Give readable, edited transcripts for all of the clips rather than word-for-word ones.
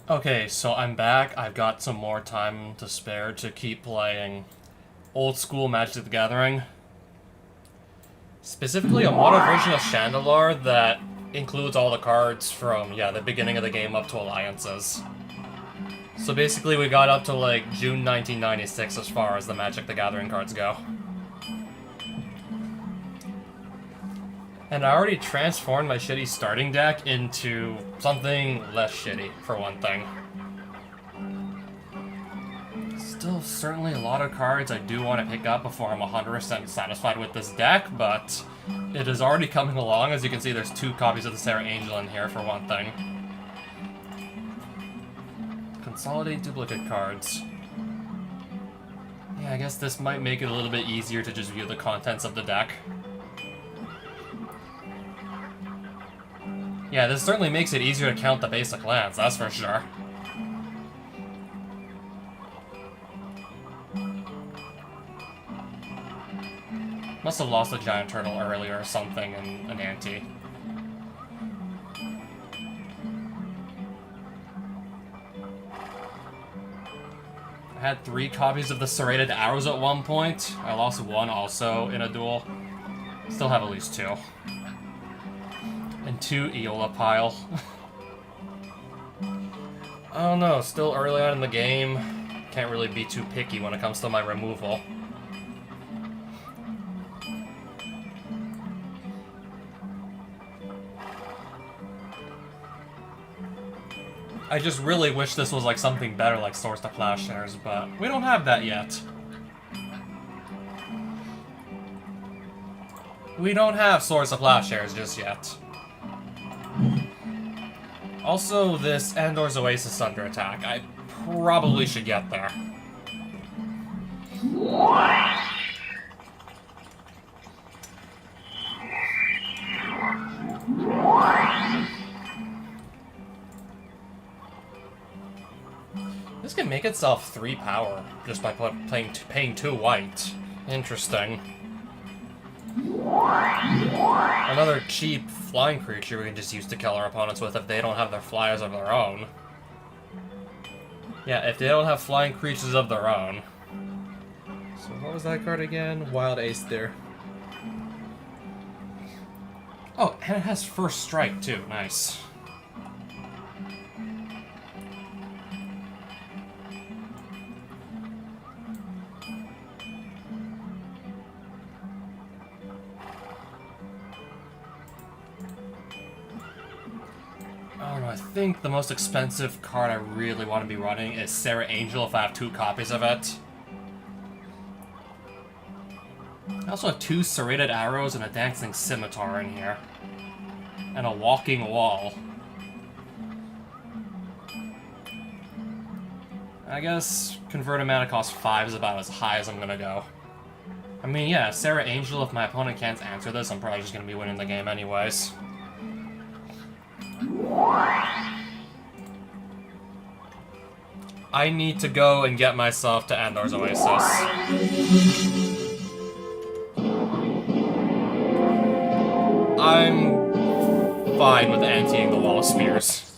Okay, so I'm back. I've got some more time to spare to keep playing old school Magic the Gathering. Specifically, a modern version of Shandalar that includes all the cards from, yeah, the beginning of the game up to alliances. So basically, we got up to like June 1996 as far as the Magic the Gathering cards go. And I already transformed my shitty starting deck into something less shitty, for one thing. Still certainly a lot of cards I do want to pick up before I'm 100% satisfied with this deck, but it is already coming along. As you can see, there's 2 copies of the Sarah Angel in here, for one thing. Consolidate duplicate cards. Yeah, I guess this might make it a little bit easier to just view the contents of the deck. Yeah, this certainly makes it easier to count the basic lands, that's for sure. Must have lost a giant turtle earlier or something in an ante. I had 3 copies of the Serrated Arrows at one point. I lost 1 also in a duel. Still have at least 2. And 2 Eola pile. I don't know, still early on in the game. Can't really be too picky when it comes to my removal. I just really wish this was like something better like Source to Plowshares, but we don't have that yet. We don't have Source of Plowshares just yet. Also, this Andor's Oasis under attack. I probably should get there. This can make itself 3 power just by paying 2 white. Interesting. Another cheap flying creature we can just use to kill our opponents with if they don't have their flyers of their own. Yeah, if they don't have flying creatures of their own. So what was that card again? Wild Aether. Oh, and it has First Strike too. Nice. I think the most expensive card I really want to be running is Sarah Angel if I have 2 copies of it. I also have 2 Serrated Arrows and a Dancing Scimitar in here. And a Walking Wall. I guess converted mana cost 5 is about as high as I'm gonna go. I mean, yeah, Sarah Angel, if my opponent can't answer this, I'm probably just gonna be winning the game anyways. I need to go and get myself to Andor's Oasis. I'm fine with anteing the Wall of Spears.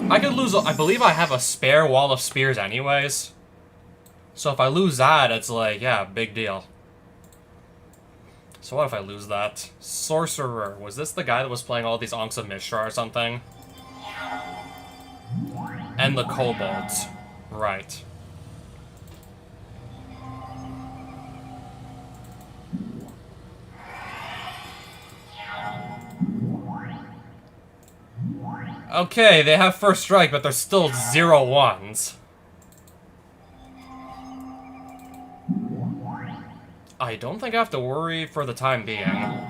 I could lose, I believe I have a spare Wall of Spears anyways. So if I lose that, it's like, yeah, big deal. So what if I lose that? Sorcerer. Was this the guy that was playing all these Ankhs of Mishra or something? And the Kobolds. Right. Okay, they have First Strike, but they're still 0/1s. I don't think I have to worry for the time being.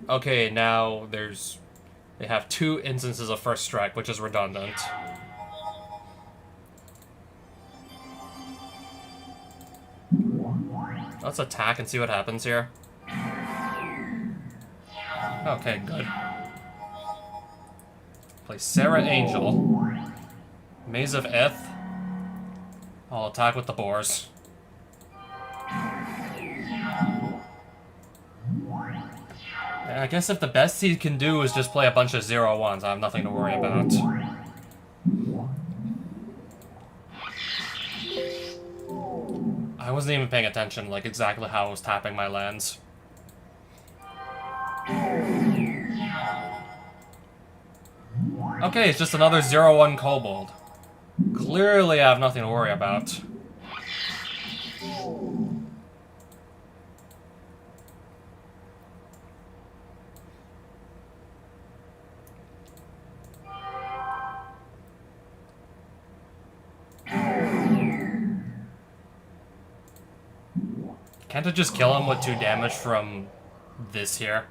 Okay, now they have 2 instances of First Strike, which is redundant. Let's attack and see what happens here. Okay, good. Play Sarah Angel. Maze of Ith. I'll attack with the boars. I guess if the best he can do is just play a bunch of 0-1s, I have nothing to worry about. I wasn't even paying attention, like, exactly how I was tapping my lands. Okay, it's just another 0-1 kobold. Clearly I have nothing to worry about. Can't I just kill him with 2 damage from this here?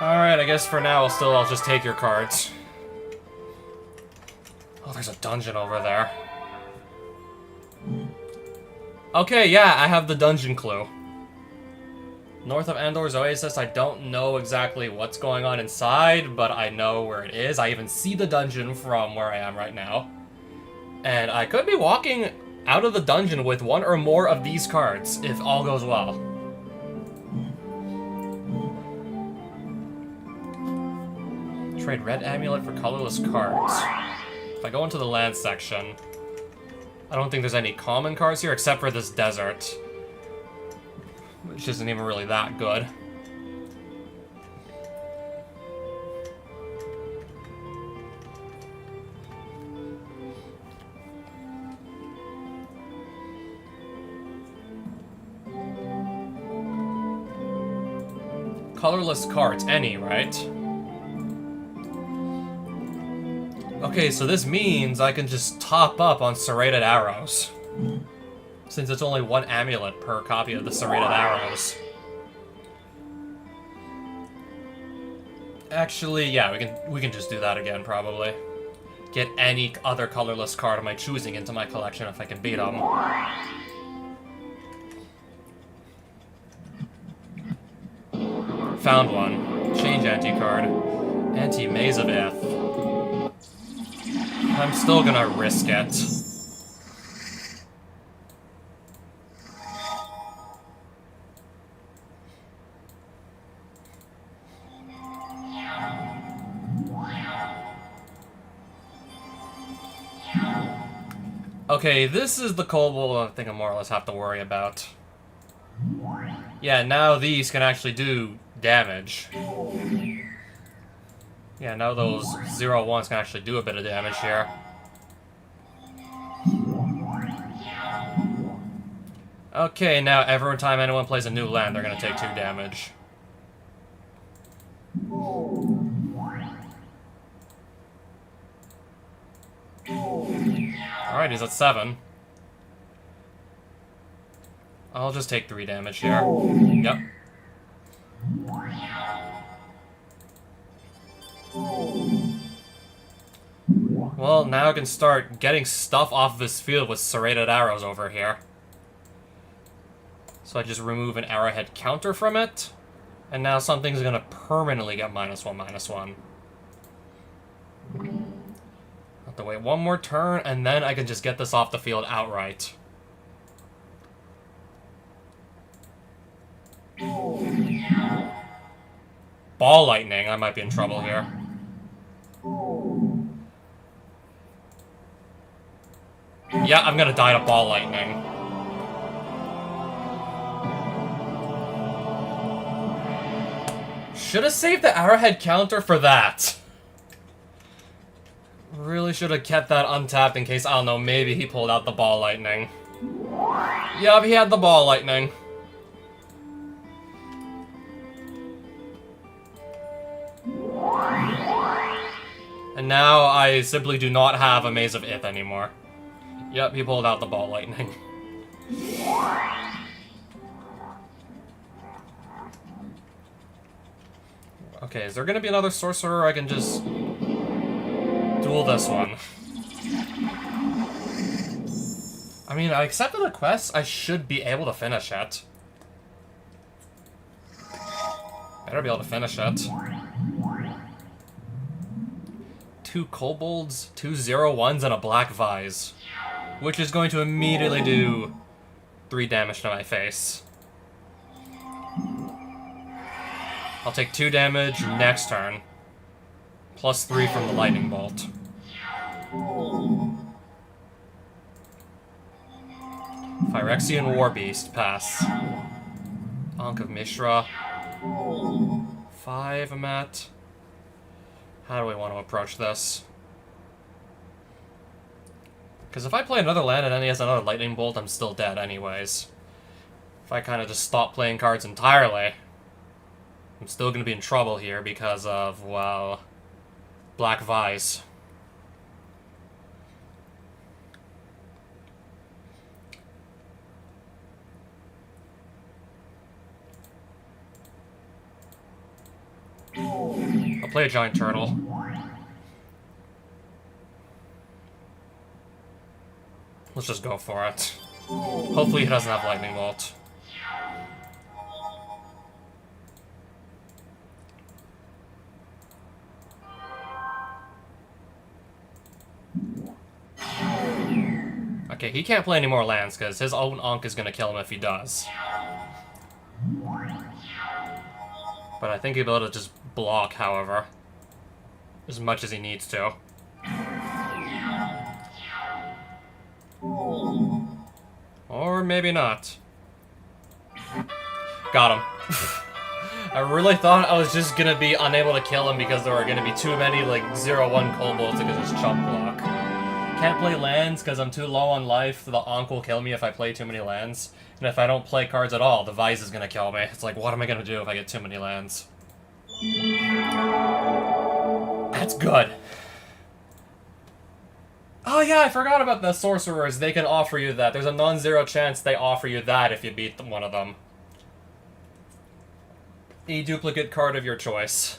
Alright, I guess for now I'll just take your cards. Oh, there's a dungeon over there. Okay, yeah, I have the dungeon clue. North of Andor's Oasis, I don't know exactly what's going on inside, but I know where it is. I even see the dungeon from where I am right now. And I could be walking out of the dungeon with 1 or more of these cards, if all goes well. Trade red amulet for colorless cards. If I go into the land section, I don't think there's any common cards here except for this desert, which isn't even really that good. Colorless cards, any, right? Okay, so this means I can just top up on serrated arrows, since it's only 1 amulet per copy of the serrated arrows. Actually, yeah, we can just do that again, probably. Get any other colorless card of my choosing into my collection if I can beat them. Found one. Change anti-card. Anti-Maze of Ith. I'm still gonna risk it. Okay, this is the kobold I think I more or less have to worry about. Yeah, now these can actually do damage. Yeah, now those 0-1s can actually do a bit of damage here. Okay, now every time anyone plays a new land, they're gonna take 2 damage. Alright, he's at 7. I'll just take 3 damage here. Yep. Well, now I can start getting stuff off of this field with serrated arrows over here. So I just remove an arrowhead counter from it, and now something's gonna permanently get -1/-1. Have to wait 1 more turn, and then I can just get this off the field outright. Ball lightning, I might be in trouble here. Yeah, I'm gonna die to ball lightning. Should have saved the arrowhead counter for that. Really should have kept that untapped in case, I don't know, maybe he pulled out the ball lightning. Yup, he had the ball lightning. And now I simply do not have a Maze of Ith anymore. Yep, he pulled out the ball lightning. Okay, is there gonna be another sorcerer I can just duel this one? I mean, I accepted the quest, I should be able to finish it. Better be able to finish it. 2 kobolds, 2 0-1s, and a black vise. Which is going to immediately do 3 damage to my face. I'll take 2 damage next turn. Plus 3 from the lightning bolt. Phyrexian Warbeast, pass. Ankh of Mishra. 5 I'm at. How do we want to approach this? Because if I play another land and then he has another lightning bolt, I'm still dead anyways. If I kind of just stop playing cards entirely, I'm still going to be in trouble here because of, well, Black Vise. I'll play a giant turtle. Let's just go for it. Hopefully he doesn't have lightning bolt. Okay, he can't play any more lands because his own Ankh is going to kill him if he does. But I think he'll be able to just block, however, as much as he needs to. Or maybe not. Got him. I really thought I was just going to be unable to kill him because there were going to be too many, like, 0-1 kobolds that could just chump block. Can't play lands because I'm too low on life. The Ankh will kill me if I play too many lands. And if I don't play cards at all, the Vise is going to kill me. It's like, what am I going to do if I get too many lands? That's good. Oh yeah, I forgot about the sorcerers. They can offer you that. There's a non-zero chance they offer you that if you beat one of them. A duplicate card of your choice.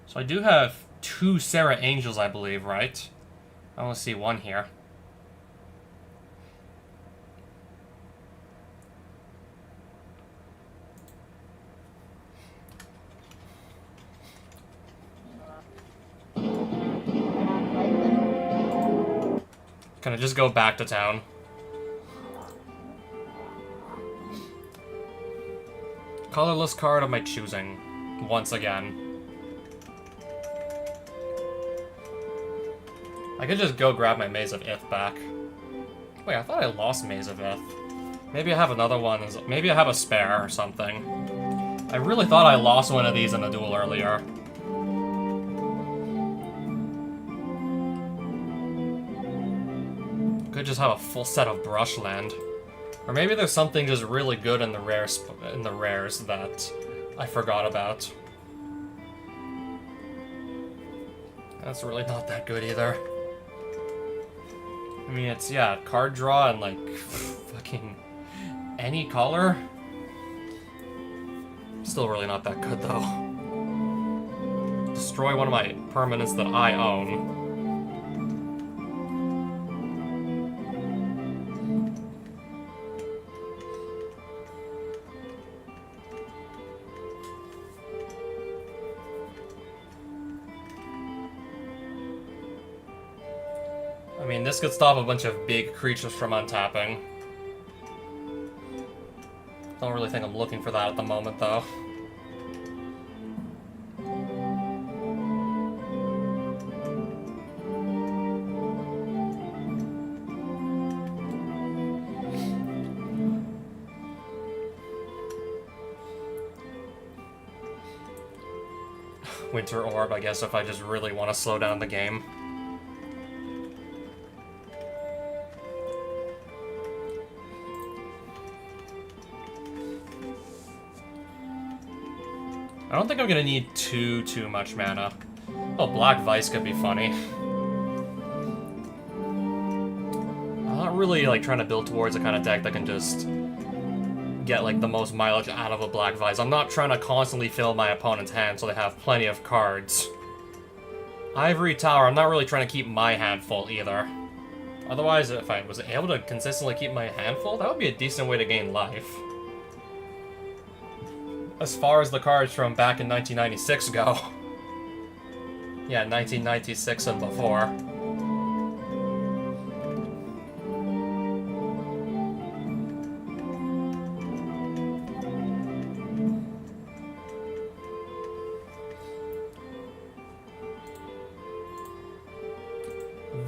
So I do have 2 Sarah Angels, I believe, right? I only see 1 here. Can I just go back to town? Colorless card of my choosing, once again. I could just go grab my Maze of Ith back. Wait, I thought I lost Maze of Ith. Maybe I have another one. Maybe I have a spare or something. I really thought I lost one of these in the duel earlier. Could just have a full set of brushland. Or maybe there's something just really good in the rares that I forgot about. That's really not that good either. I mean, it's, yeah, card draw and, like, fucking any color. Still really not that good, though. Destroy one of my permanents that I own. I mean, this could stop a bunch of big creatures from untapping. Don't really think I'm looking for that at the moment, though. Winter Orb, I guess, if I just really want to slow down the game. I don't think I'm gonna need too much mana. Oh, Black Vise could be funny. I'm not really, like, trying to build towards a kind of deck that can just get, like, the most mileage out of a Black Vise. I'm not trying to constantly fill my opponent's hand so they have plenty of cards. Ivory Tower, I'm not really trying to keep my hand full either. Otherwise, if I was able to consistently keep my hand full, that would be a decent way to gain life. As far as the cards from back in 1996 go. Yeah, 1996 and before.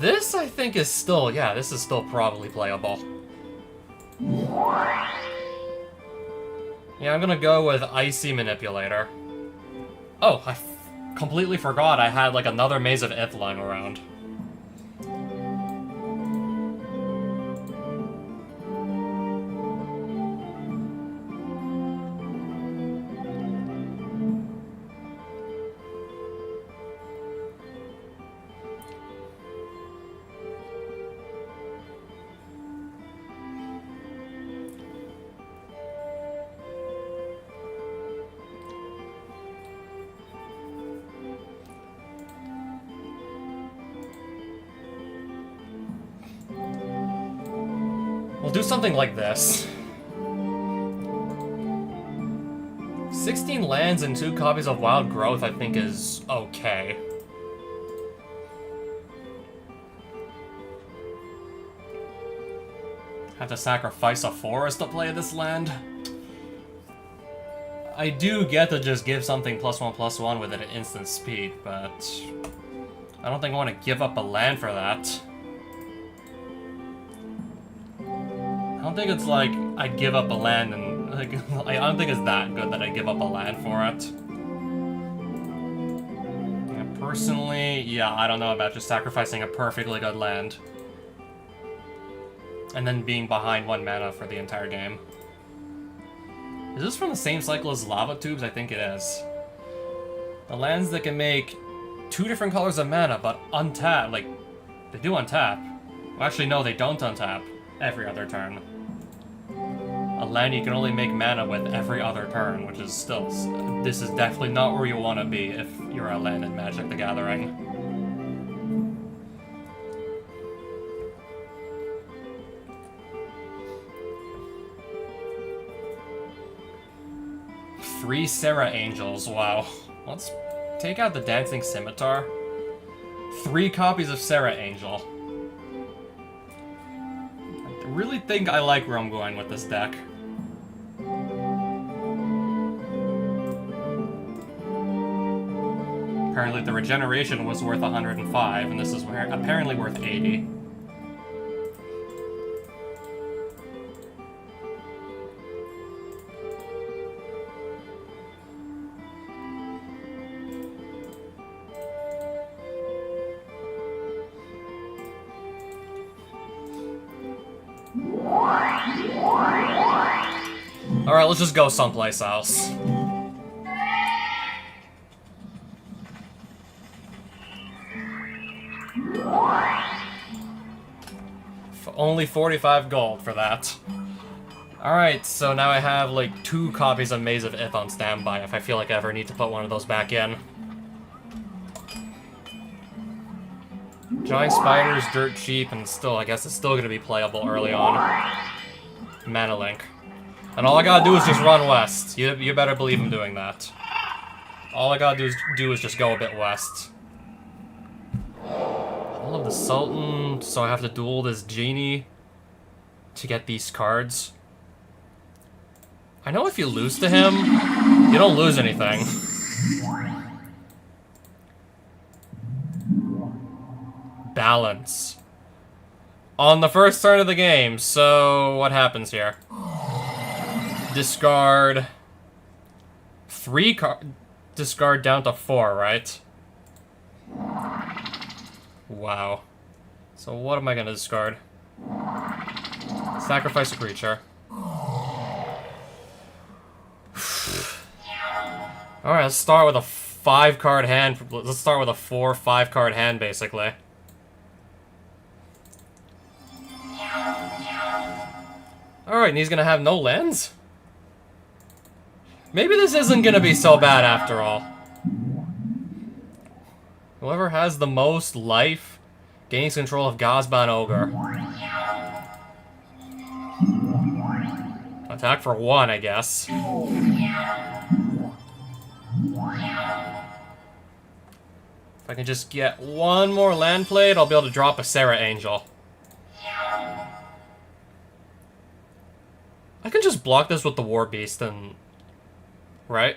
This, I think, is still... Yeah, this is still probably playable. Yeah, I'm gonna go with Icy Manipulator. Oh, I completely forgot I had, like, another Maze of Ith lying around. We'll do something like this. 16 lands and 2 copies of Wild Growth, I think, is okay. Have to sacrifice a forest to play this land. I do get to just give something +1/+1 with an instant speed, but I don't think I want to give up a land for that. I don't think it's like I'd give up a land and like I don't think it's that good that I'd give up a land for it. Yeah, personally, yeah, I don't know about just sacrificing a perfectly good land and then being behind 1 mana for the entire game. Is this from the same cycle as Lava Tubes? I think it is. The lands that can make 2 different colors of mana, but untap, like, they do untap. Well, actually, no, they don't untap every other turn. A land you can only make mana with every other turn, which is still... This is definitely not where you want to be if you're a land in Magic the Gathering. Three Serra Angels, wow. Let's take out the Dancing Scimitar. 3 copies of Serra Angel. I really think I like where I'm going with this deck. Apparently the regeneration was worth 105, and this is apparently worth 80. Alright, let's just go someplace else. Only 45 gold for that. Alright, so now I have like 2 copies of Maze of Ith on standby if I feel like I ever need to put one of those back in. Giant Spider's dirt cheap, and still, I guess it's still gonna be playable early on. Mana Link. And all I gotta do is just run west. You better believe I'm doing that. All I gotta do is just go a bit west. All of the Sultan, so I have to duel this Genie to get these cards. I know if you lose to him, you don't lose anything. Balance. On the first turn of the game, so what happens here? Discard 3 cards. Discard down to 4, right? Wow. So what am I gonna discard? Sacrifice a creature. Alright, let's start with a 5-card hand. Let's start with a 4 5-card hand, basically. Alright, and he's gonna have no lands? Maybe this isn't gonna be so bad after all. Whoever has the most life gains control of Gazban Ogre. Attack for 1, I guess. If I can just get 1 more land played, I'll be able to drop a Serra Angel. I can just block this with the War Beast and... Right?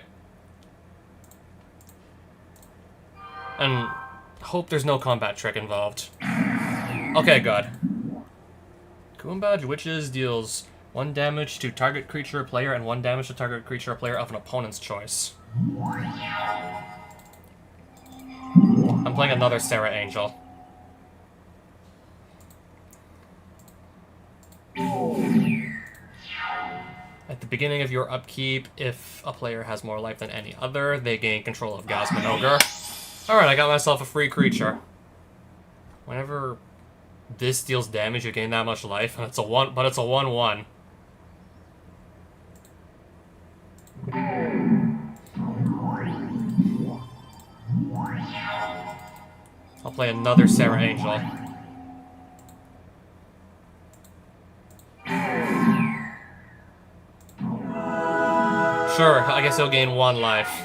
And hope there's no combat trick involved. Okay, good. Coon Badge Witches deals 1 damage to target creature or player and 1 damage to target creature or player of an opponent's choice. I'm playing another Sarah Angel. At the beginning of your upkeep, if a player has more life than any other, they gain control of Gosman Ogre. Alright, I got myself a free creature. Whenever this deals damage, you gain that much life, and it's a 1/1. I'll play another Sarah Angel. Sure, I guess he'll gain 1 life.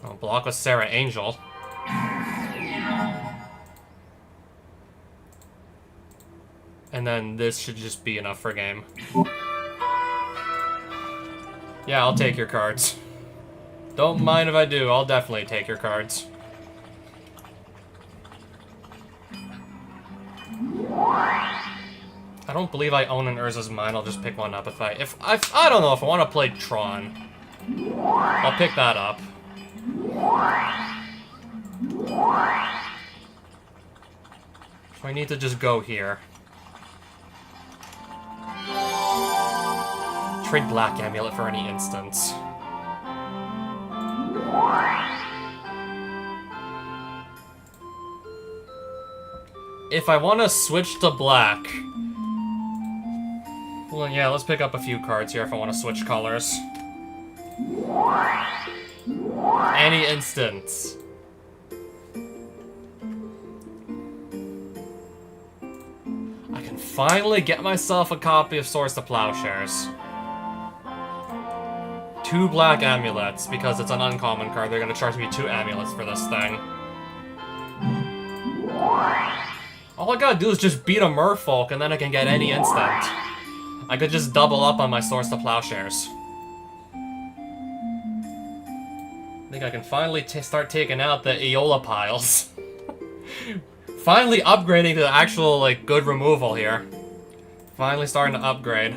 I'll block with Sarah Angel. And then this should just be enough for game. Yeah, I'll take your cards. Don't mind if I do, I'll definitely take your cards. I don't believe I own an Urza's Mine. I'll just pick one up if I don't know if I want to play Tron. I'll pick that up. So I need to just go here. Trade Black Amulet for any instance. If I want to switch to black... Well, yeah, let's pick up a few cards here if I want to switch colors. Any instance. I can finally get myself a copy of Swords to Plowshares. 2 black amulets, because it's an uncommon card. They're going to charge me 2 amulets for this thing. All I gotta do is just beat a Merfolk, and then I can get any instant. I could just double up on my Swords to Plowshares. I think I can finally start taking out the Aeola piles. Finally upgrading to the actual, like, good removal here. Finally starting to upgrade.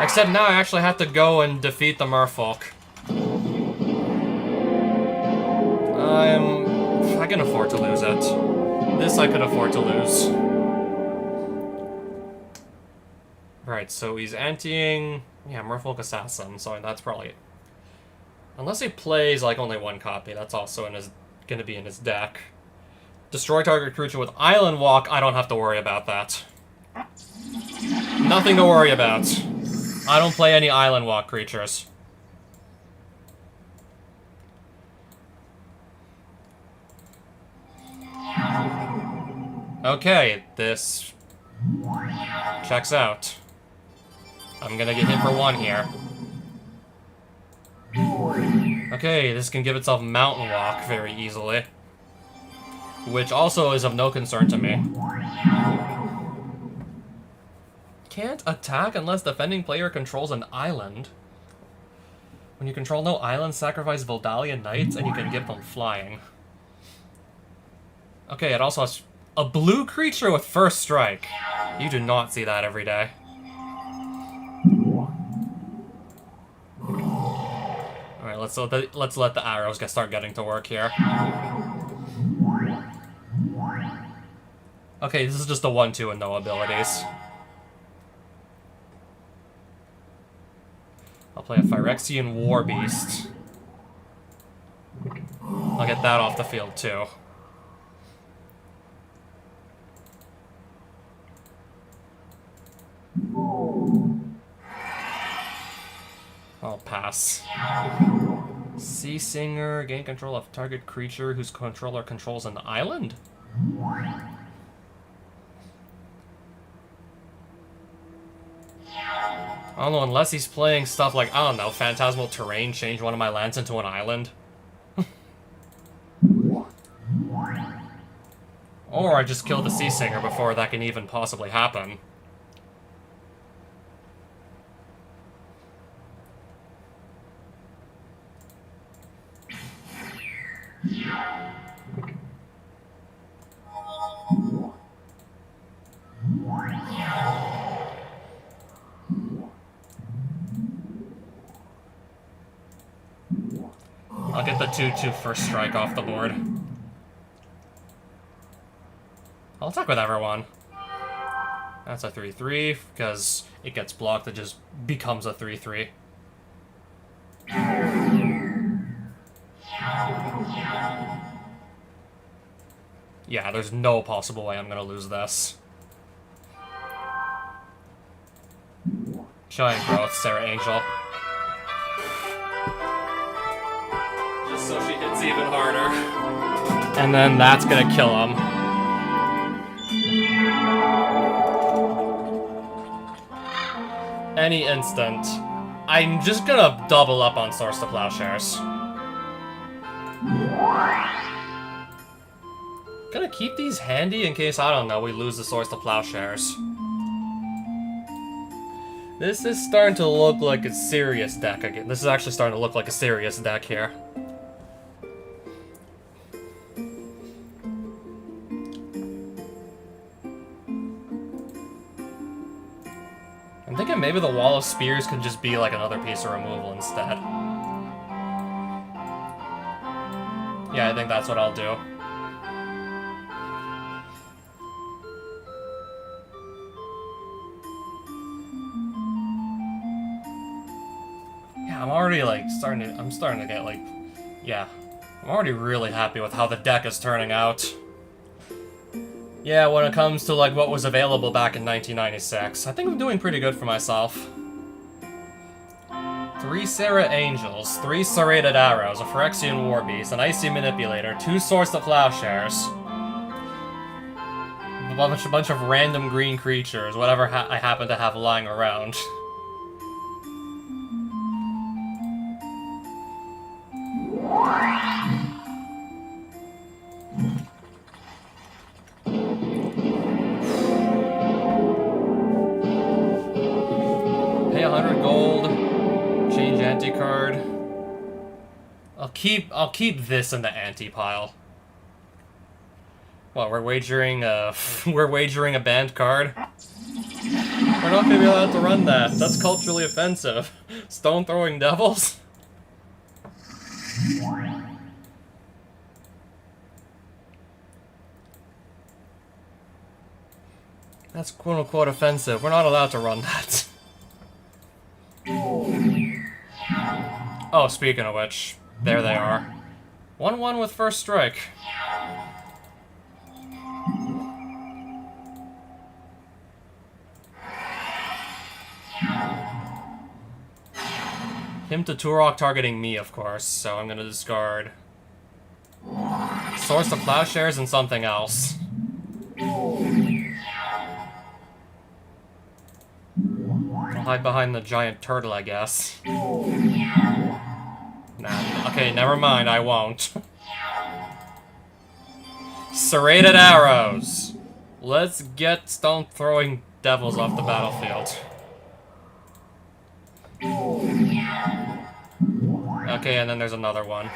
Except now I actually have to go and defeat the Merfolk. I can afford to lose it. This I could afford to lose. Right, so he's anteing... Yeah, Merfolk Assassin, so that's probably... Unless he plays, like, only 1 copy, that's also gonna be in his deck. Destroy target creature with Island Walk, I don't have to worry about that. Nothing to worry about. I don't play any Island Walk creatures. Okay, this checks out. I'm gonna get hit for 1 here. Okay, this can give itself Mountain Walk very easily. Which also is of no concern to me. Can't attack unless defending player controls an island. When you control no island, sacrifice Voldalian Knights and you can give them flying. Okay, it also has a blue creature with first strike. You do not see that every day. Alright, let's let the arrows start getting to work here. Okay, this is just a 1/2 and no abilities. I'll play a Phyrexian Warbeast. I'll get that off the field, too. I'll pass. Sea Singer, gain control of target creature whose controller controls an island? I don't know, unless he's playing stuff like, I don't know, Phantasmal Terrain, change one of my lands into an island. Or I just kill the Sea Singer before that can even possibly happen. I'll get the 2/2 first strike off the board. I'll attack with everyone. That's a 3/3, because it gets blocked, it just becomes a 3/3. Yeah, there's no possible way I'm gonna lose this. Giant Growth, Sarah Angel. Just so she hits even harder. And then that's gonna kill him. Any instant. I'm just gonna double up on Source to Plowshares. Gonna keep these handy in case, I don't know, we lose the Source to Plowshares. This is starting to look like a serious deck again. This is actually starting to look like a serious deck here. I'm thinking maybe the Wall of Spears could just be like another piece of removal instead. Yeah, I think that's what I'll do. Yeah, I'm already like I'm starting to get like, yeah. I'm already really happy with how the deck is turning out. Yeah, when it comes to like what was available back in 1996, I think I'm doing pretty good for myself. 3 Sarah Angels, 3 Serrated Arrows, a Phyrexian Warbeast, an Icy Manipulator, 2 Source to Plowshares, a bunch of random green creatures, whatever I happen to have lying around. Pay 100 gold, change anti-card. I'll keep this in the anti-pile. What, we're wagering a banned card? We're not gonna be allowed to run that. That's culturally offensive. Stone-throwing devils? That's quote-unquote offensive. We're not allowed to run that. Oh, speaking of which, there they are. 1/1 with first strike. Him to Turok targeting me, of course, so I'm gonna discard Source of Plowshares and something else. I'll hide behind the giant turtle, I guess. Nah, okay, never mind, I won't. Serrated Arrows! Let's get stone-throwing devils off the battlefield. Okay, and then there's another one.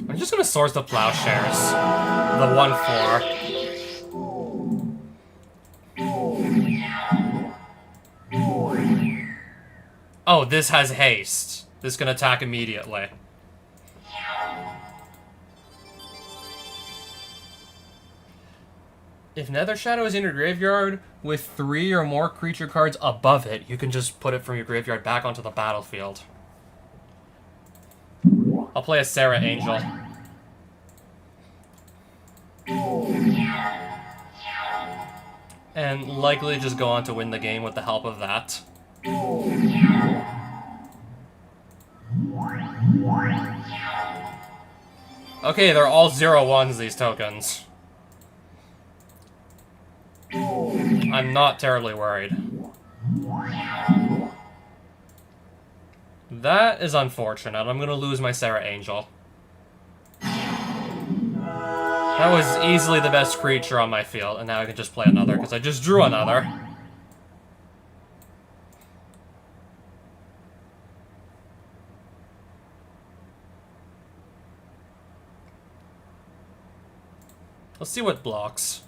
I'm just gonna Source the Plowshares. The 1/4. Oh, this has haste. This can attack immediately. If Nether Shadow is in your graveyard with 3 or more creature cards above it, you can just put it from your graveyard back onto the battlefield. I'll play a Sarah Angel. And likely just go on to win the game with the help of that. Okay, they're all 0/1s, these tokens. I'm not terribly worried. That is unfortunate. I'm gonna lose my Sarah Angel. That was easily the best creature on my field, and now I can just play another, because I just drew another. Let's see what blocks.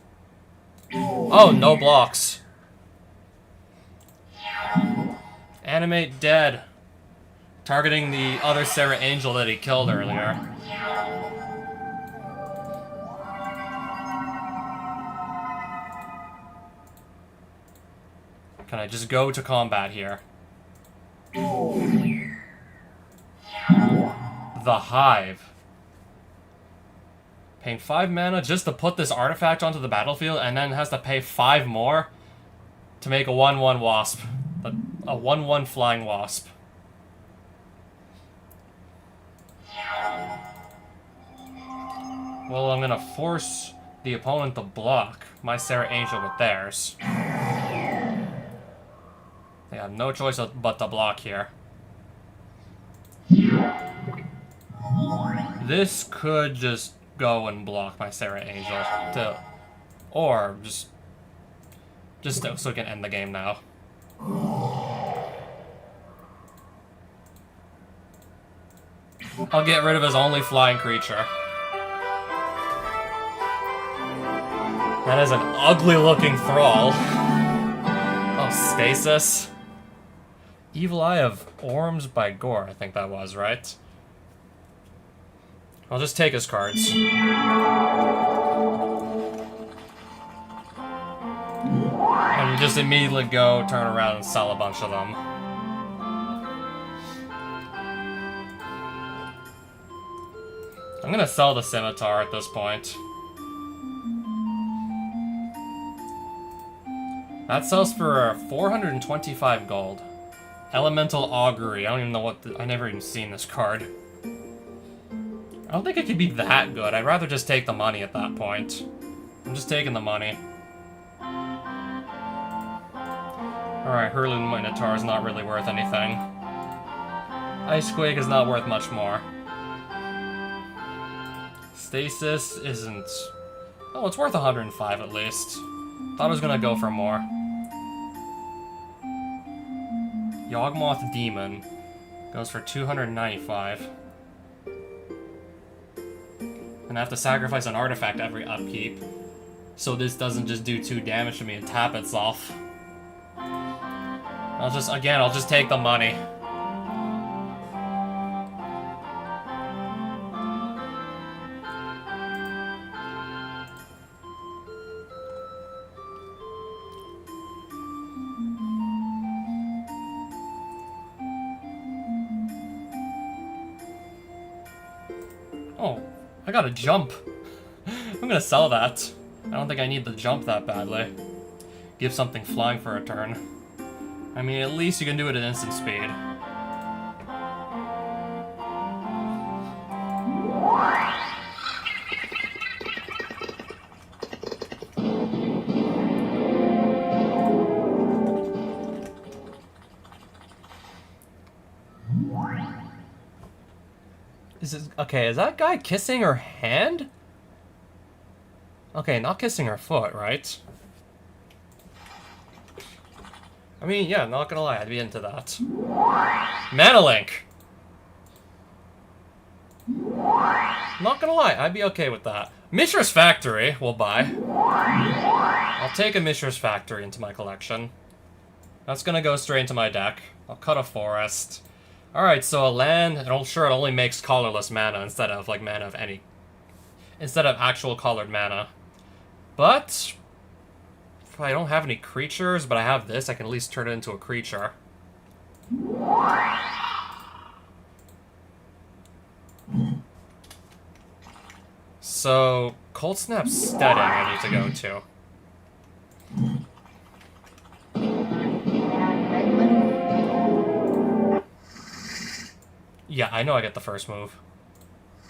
Oh, no blocks. Animate dead. Targeting the other Sarah Angel that he killed earlier. Can I just go to combat here? The Hive. Paying 5 mana just to put this artifact onto the battlefield, and then has to pay 5 more to make a 1/1 wasp. A 1/1 flying wasp. Well, I'm gonna force the opponent to block my Sarah Angel with theirs. They have no choice but to block here. This could just go and block my Sarah Angel, or just so we can end the game now. I'll get rid of his only flying creature. That is an ugly-looking thrall. Oh, Stasis. Evil Eye of Orms by Gore, I think that was, right? I'll just take his cards. And just immediately go, turn around, and sell a bunch of them. I'm gonna sell the Scimitar at this point. That sells for 425 gold. Elemental Augury. I don't even know what I never even seen this card. I don't think it could be that good. I'd rather just take the money at that point. I'm just taking the money. Alright, Hurloon Minotaur is not really worth anything. Icequake is not worth much more. Stasis isn't... Oh, it's worth 105 at least. Thought I was gonna go for more. Yawgmoth Demon goes for 295. And I have to sacrifice an artifact every upkeep, so this doesn't just do 2 damage to me and tap itself. I'll just take the money. Oh, I got a jump. I'm gonna sell that. I don't think I need the jump that badly. Give something flying for a turn. I mean, at least you can do it at instant speed. Okay, is that guy kissing her hand? Okay, not kissing her foot, right? I mean, yeah, not gonna lie, I'd be into that. Mana Link! Not gonna lie, I'd be okay with that. Mishra's Factory, we'll buy. I'll take a Mishra's Factory into my collection. That's gonna go straight into my deck. I'll cut a forest. Alright, so a land, I'm sure it only makes colorless mana instead of, like, mana of any... Instead of actual colored mana. But... if I don't have any creatures, but I have this, I can at least turn it into a creature. So, Cold Snap Steading I need to go to. Yeah, I know I get the first move.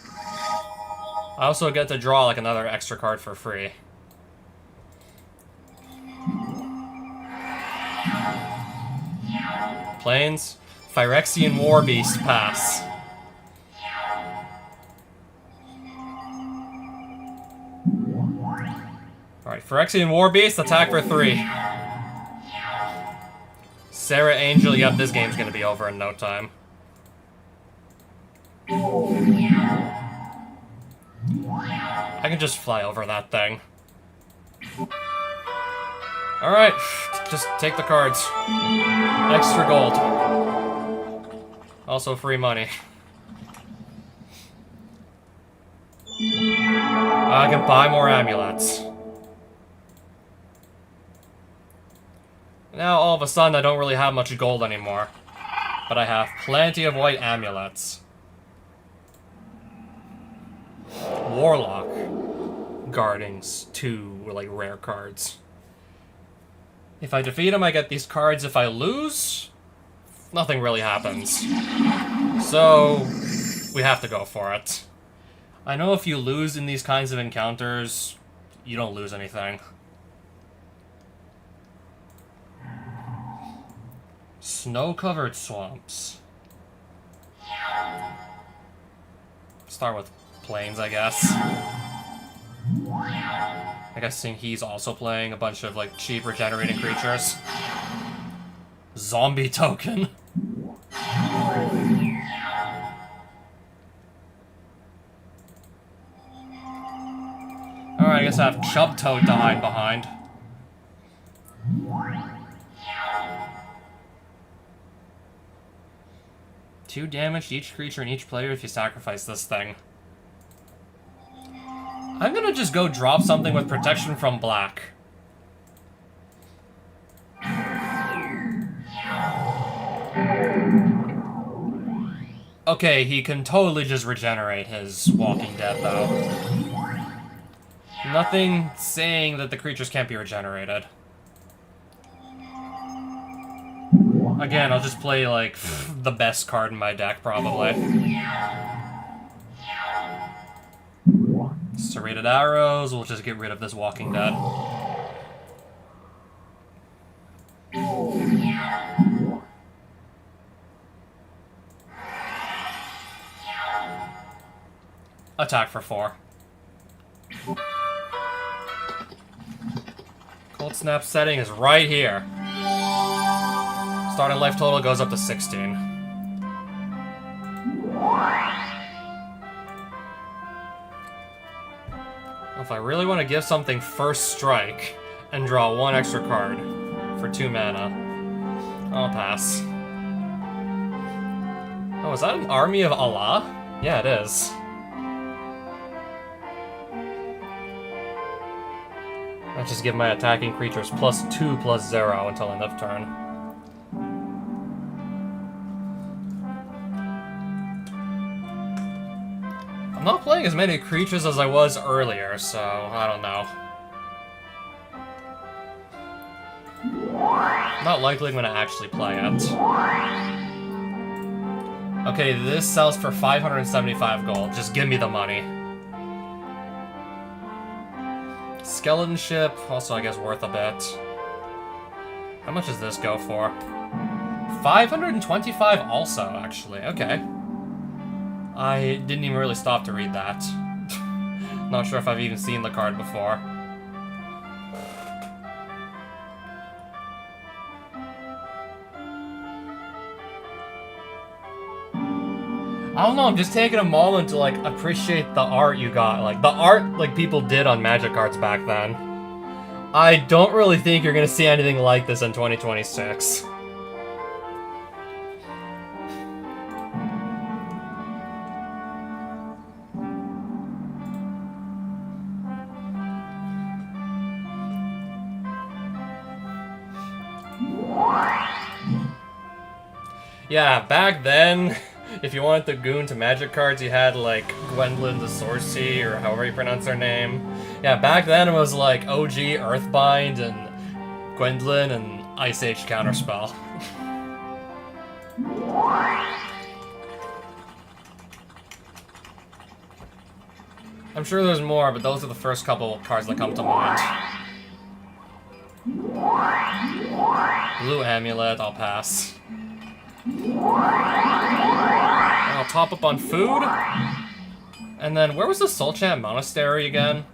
I also get to draw, like, another extra card for free. Plains. Phyrexian Warbeast, pass. Alright, Phyrexian Warbeast, attack for 3. Sarah Angel, yep, this game's gonna be over in no time. I can just fly over that thing. Alright, just take the cards. Extra gold. Also free money. I can buy more amulets. Now, all of a sudden, I don't really have much gold anymore. But I have plenty of white amulets. Warlock. Guardings. 2, like, rare cards. If I defeat him, I get these cards. If I lose, nothing really happens. So, we have to go for it. I know if you lose in these kinds of encounters, you don't lose anything. Snow-covered swamps. Start with plains, I guess. I guess he's also playing a bunch of, like, cheap regenerating creatures. Zombie token. Alright, I guess I have Chub Toad to hide behind. Two damage to each creature and each player if you sacrifice this thing. I'm gonna just go drop something with protection from black. Okay, he can totally just regenerate his Walking Dead, though. Nothing saying that the creatures can't be regenerated. Again, I'll just play, like, the best card in my deck, probably. Serrated Arrows, we'll just get rid of this Walking Dead. Attack for 4. Cold Snap setting is right here. Starting life total goes up to 16. If I really want to give something first strike and draw 1 extra card for 2 mana, I'll pass. Oh, is that an army of Allah? Yeah, it is. I just give my attacking creatures +2/+0 until end of turn. I'm not playing as many creatures as I was earlier, so I don't know. Not likely I'm gonna actually play it. Okay, this sells for 575 gold. Just give me the money. Skeleton Ship, also I guess worth a bit. How much does this go for? 525 also, actually. Okay. I didn't even really stop to read that. Not sure if I've even seen the card before. I don't know, I'm just taking a moment to, like, appreciate the art you got. Like, the art, like, people did on Magic cards back then. I don't really think you're gonna see anything like this in 2026. Yeah, back then, if you wanted to goon to Magic cards, you had, like, Gwendolyn the Sorcery, or however you pronounce her name. Yeah, back then it was, like, OG Earthbind and Gwendolyn and Ice Age Counterspell. I'm sure there's more, but those are the first couple cards that come to mind. Blue Amulet, I'll pass. And I'll top up on food. And then, where was the Solchamp Monastery again?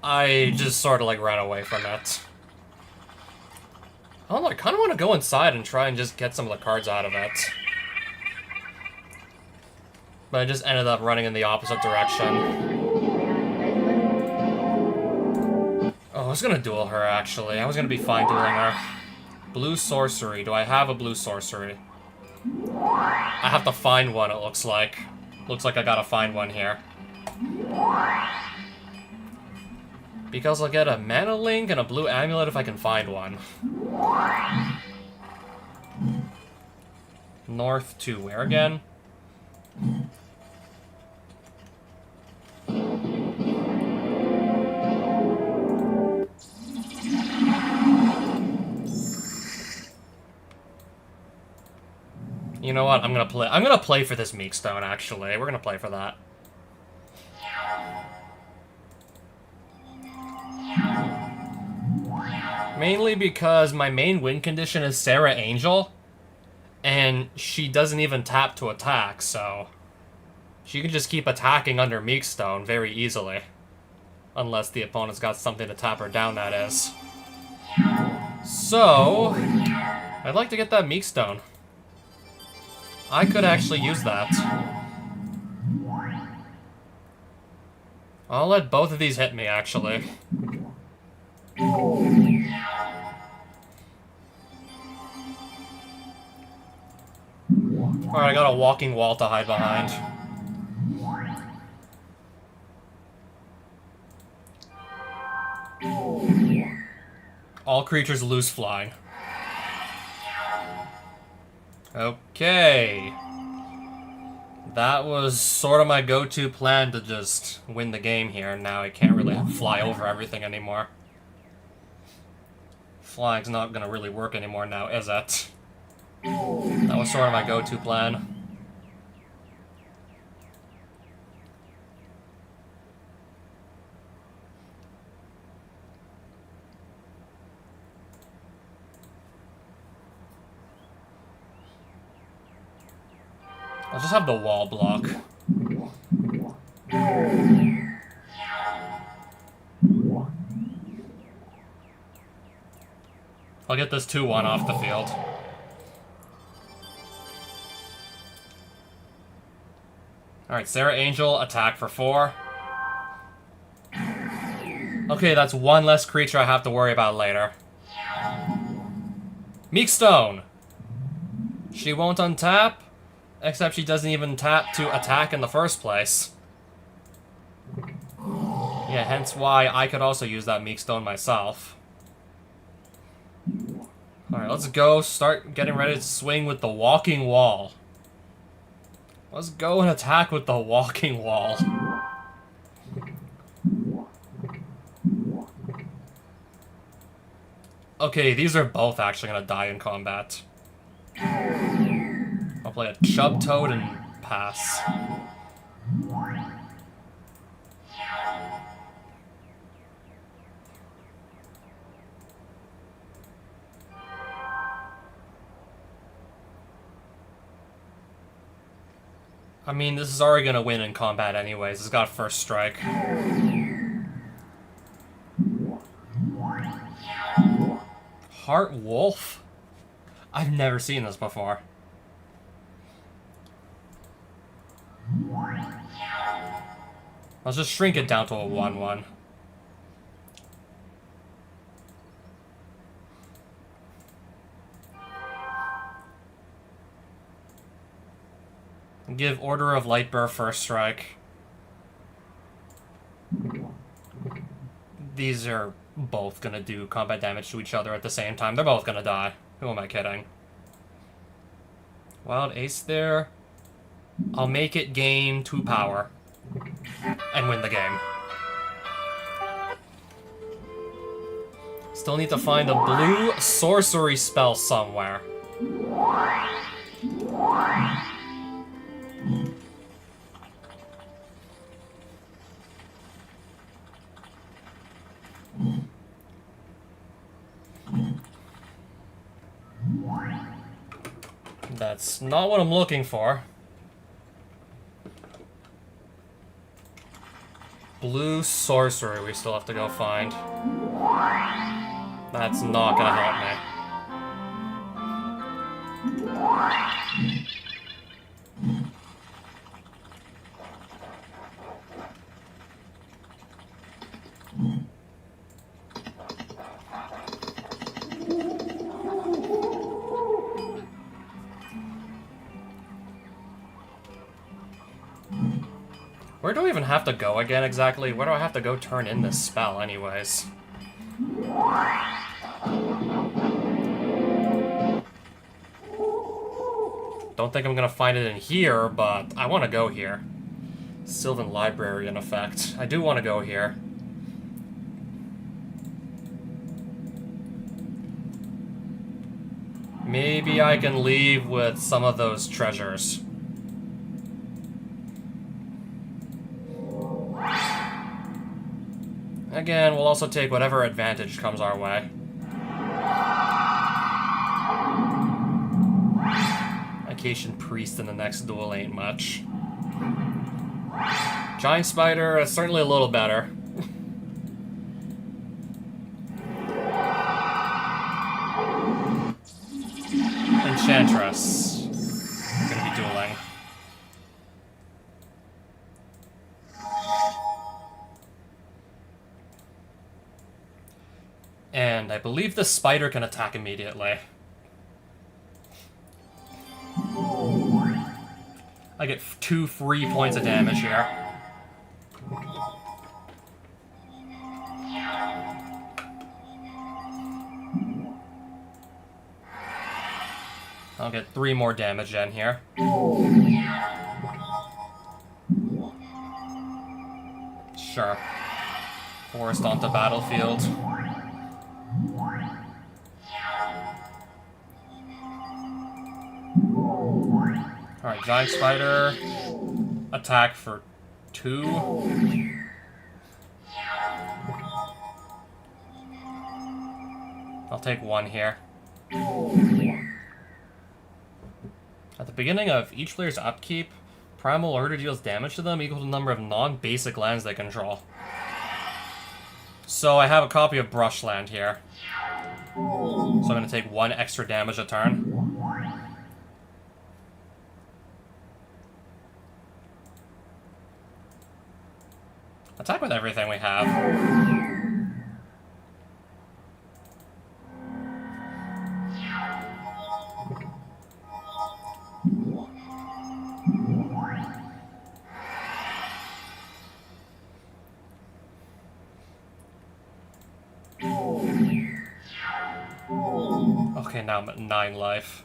I just sort of, like, ran away from it. I don't know, I kind of want to go inside and try and just get some of the cards out of it. But I just ended up running in the opposite direction. Oh, I was gonna duel her, actually. I was gonna be fine dueling her. Blue Sorcery. Do I have a Blue Sorcery? I have to find one, it looks like. Looks like I gotta find one here. Because I'll get a Mana Link and a Blue Amulet if I can find one. North to where again? You know what? I'm gonna play for this Meekstone, actually. We're gonna play for that. Mainly because my main win condition is Sarah Angel, and she doesn't even tap to attack, so she can just keep attacking under Meekstone very easily. Unless the opponent's got something to tap her down, that is. So, I'd like to get that Meekstone. I could actually use that. I'll let both of these hit me, actually. Alright, I got a walking wall to hide behind. All creatures lose flying. Okay. That was sort of my go-to plan to just win the game here. Now I can't really fly over everything anymore. Flying's not gonna really work anymore now, is it? That was sort of my go-to plan. I'll just have the wall block. I'll get this 2-1 off the field. Alright, Sarah Angel, attack for 4. Okay, that's one less creature I have to worry about later. Meekstone! She won't untap, except she doesn't even tap to attack in the first place. Yeah, hence why I could also use that Meekstone myself. Alright, let's go start getting ready to swing with the Walking Wall. Let's go and attack with the Walking Wall. Okay, these are both actually gonna die in combat. I'll play a Chub Toad and pass. I mean, this is already gonna win in combat anyways. It's got first strike. Heart Wolf? I've never seen this before. Let's just shrink it down to a 1/1. Give Order of Lightbearer first strike. These are both gonna do combat damage to each other at the same time. They're both gonna die. Who am I kidding? Wild Ace there. I'll make it gain 2 power. And win the game. Still need to find a blue sorcery spell somewhere. That's not what I'm looking for. Blue sorcery we still have to go find. That's not gonna help me. Where do I even have to go again exactly? Where do I have to go turn in this spell anyways? Don't think I'm gonna find it in here, but I want to go here. Sylvan Library in effect. I do want to go here. Maybe I can leave with some of those treasures. Again, we'll also take whatever advantage comes our way. Acacian Priest in the next duel ain't much. Giant Spider is certainly a little better. Enchantress. Gonna be dueling. And I believe the spider can attack immediately. I get 2 free points of damage here. I'll get 3 more damage in here. Sure. Forest onto battlefield. Alright, Giant Spider. Attack for 2. I'll take 1 here. At the beginning of each player's upkeep, Primal Order deals damage to them equal to the number of non-basic lands they control. So I have a copy of Brushland here. So I'm going to take 1 extra damage a turn. Attack with everything we have. Okay, now I'm at 9 life.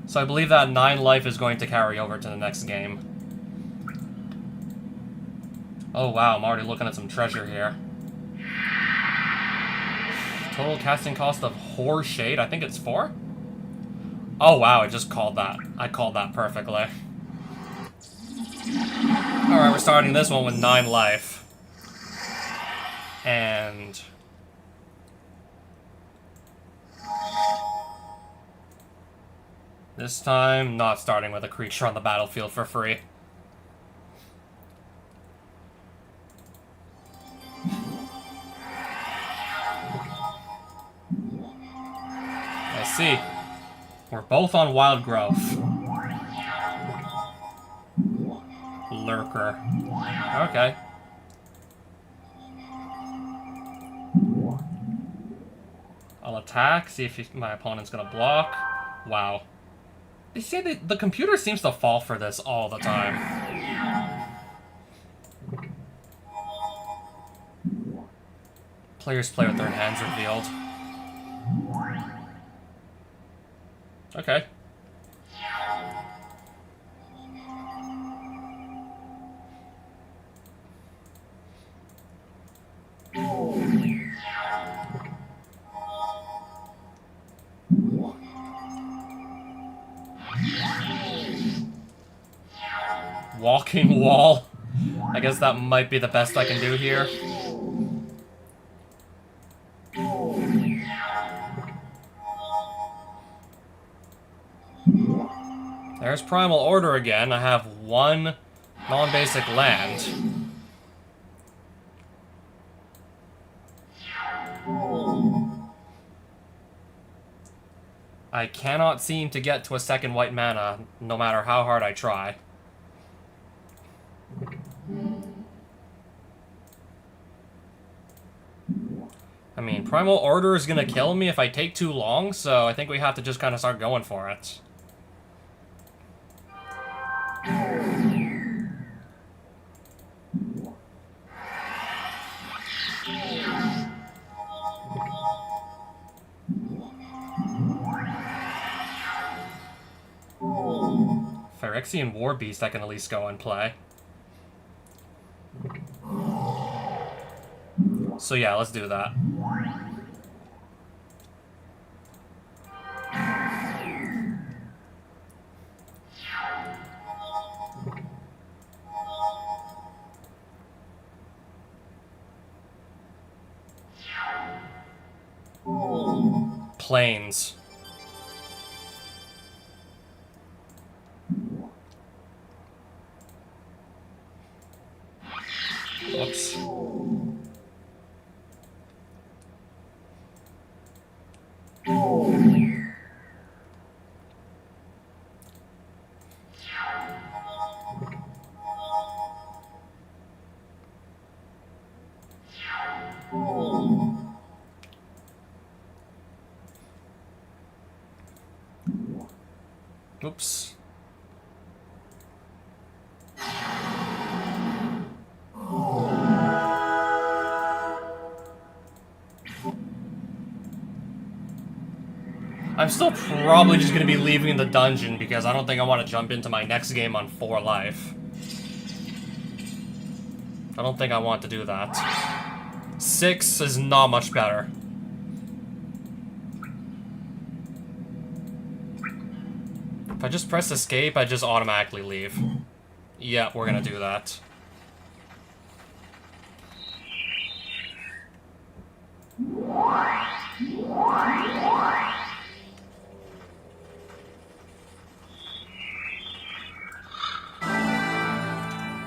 So I believe that 9 life is going to carry over to the next game. Oh wow, I'm already looking at some treasure here. Total casting cost of Horror Shade, I think it's 4? Oh wow, I just called that. I called that perfectly. Alright, we're starting this one with 9 life. And... this time, not starting with a creature on the battlefield for free. I see. We're both on Wild Growth. Lurker. Okay. I'll attack, see if my opponent's gonna block. Wow. They say that the computer seems to fall for this all the time. Players play with their hands revealed. Okay. Walking wall. I guess that might be the best I can do here. There's Primal Order again. I have one non-basic land. I cannot seem to get to a second white mana, no matter how hard I try. I mean, Primal Order is gonna kill me if I take too long, so I think we have to just kind of start going for it. Phyrexian Warbeast I can at least go and play. So yeah, let's do that. Plains. Whoops. Oops. I'm still probably just going to be leaving the dungeon because I don't think I want to jump into my next game on 4 life. I don't think I want to do that. 6 is not much better. If I just press escape, I just automatically leave. Yeah, we're gonna do that.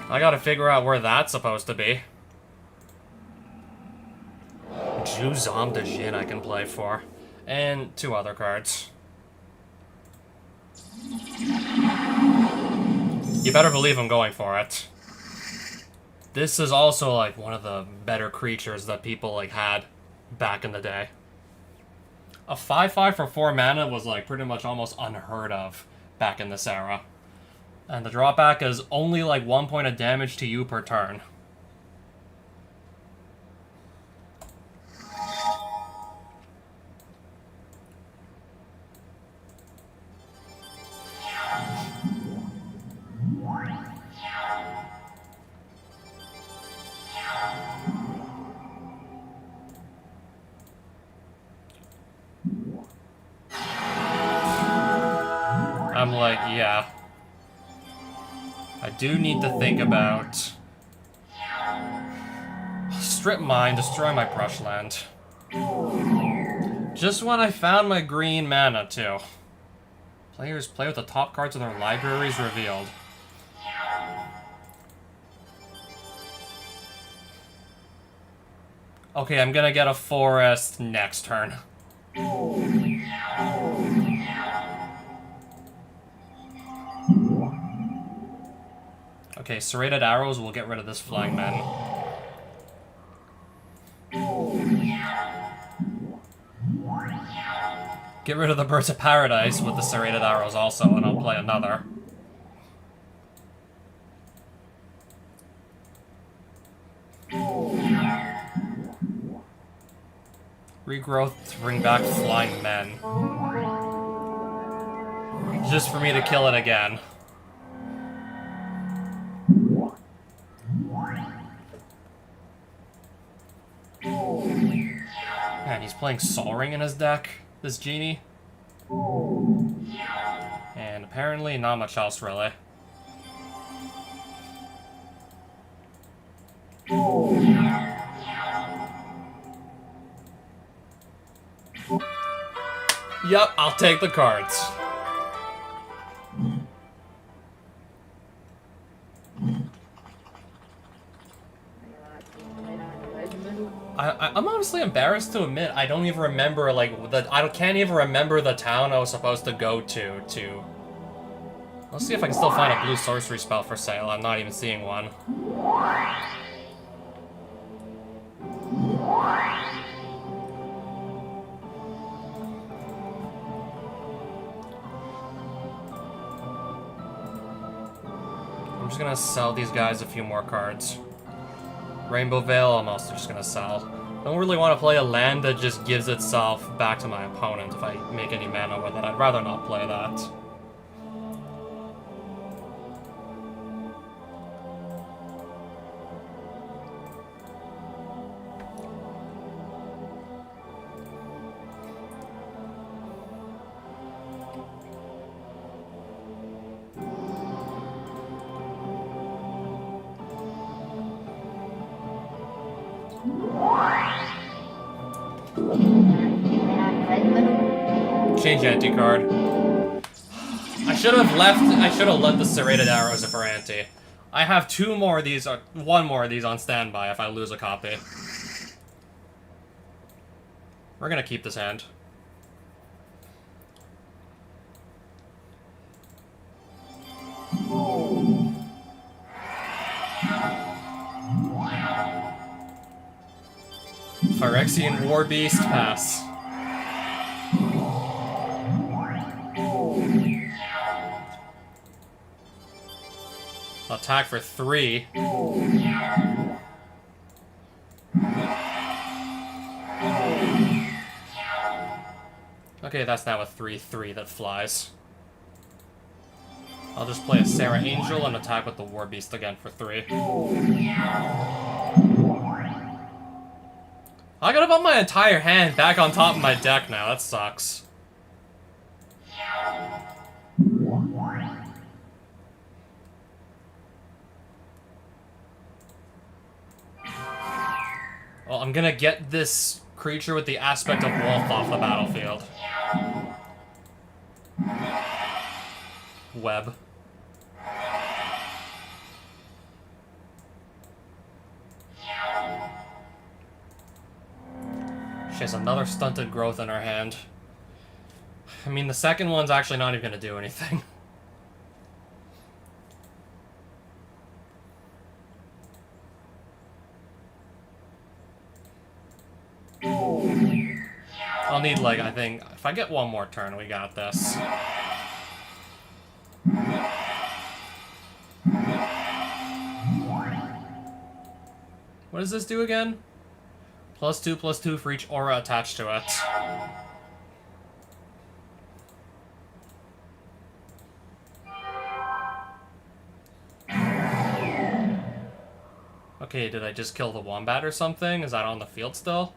I gotta figure out where that's supposed to be. Juzam de Jin I can play for. And 2 other cards. You better believe I'm going for it. This is also, like, one of the better creatures that people, like, had back in the day. A 5/5 for 4 mana was, like, pretty much almost unheard of back in this era. And the drawback is only, like, 1 point of damage to you per turn. I'm like, yeah. I do need to think about... Strip Mine, destroy my brushland. Just when I found my green mana, too. Players play with the top cards of their libraries revealed. Okay, I'm gonna get a forest next turn. Okay, Serrated Arrows will get rid of this Flagman. Get rid of the Birds of Paradise with the Serrated Arrows also, and I'll play another. Regrowth to bring back Flying Men. Just for me to kill it again. Man, he's playing Sol Ring in his deck, this genie. And apparently not much else, really. Yep, I'll take the cards. I'm honestly embarrassed to admit I don't even remember, like, can't even remember the town I was supposed to go to... Let's see if I can still find a blue sorcery spell for sale. I'm not even seeing one. I'm just gonna sell these guys a few more cards. Rainbow Veil, I'm also just gonna sell. I don't really want to play a land that just gives itself back to my opponent if I make any mana with it. I'd rather not play that. Change anti-card. I should have let the serrated arrows for anti. I have two more of these, or one more of these on standby if I lose a copy. We're gonna keep this hand. Phyrexian War Beast, pass. Attack for 3. Okay, that's now a 3/3 that flies. I'll just play a Sarah Angel and attack with the War Beast again for 3. I gotta put my entire hand back on top of my deck now. That sucks. Well, I'm gonna get this creature with the aspect of Wolf off the battlefield. Web. She has another stunted growth in her hand. I mean, the second one's actually not even gonna do anything. I'll need, like, I think, if I get one more turn, we got this. What does this do again? +2/+2 for each aura attached to it. Okay, did I just kill the wombat or something? Is that on the field still?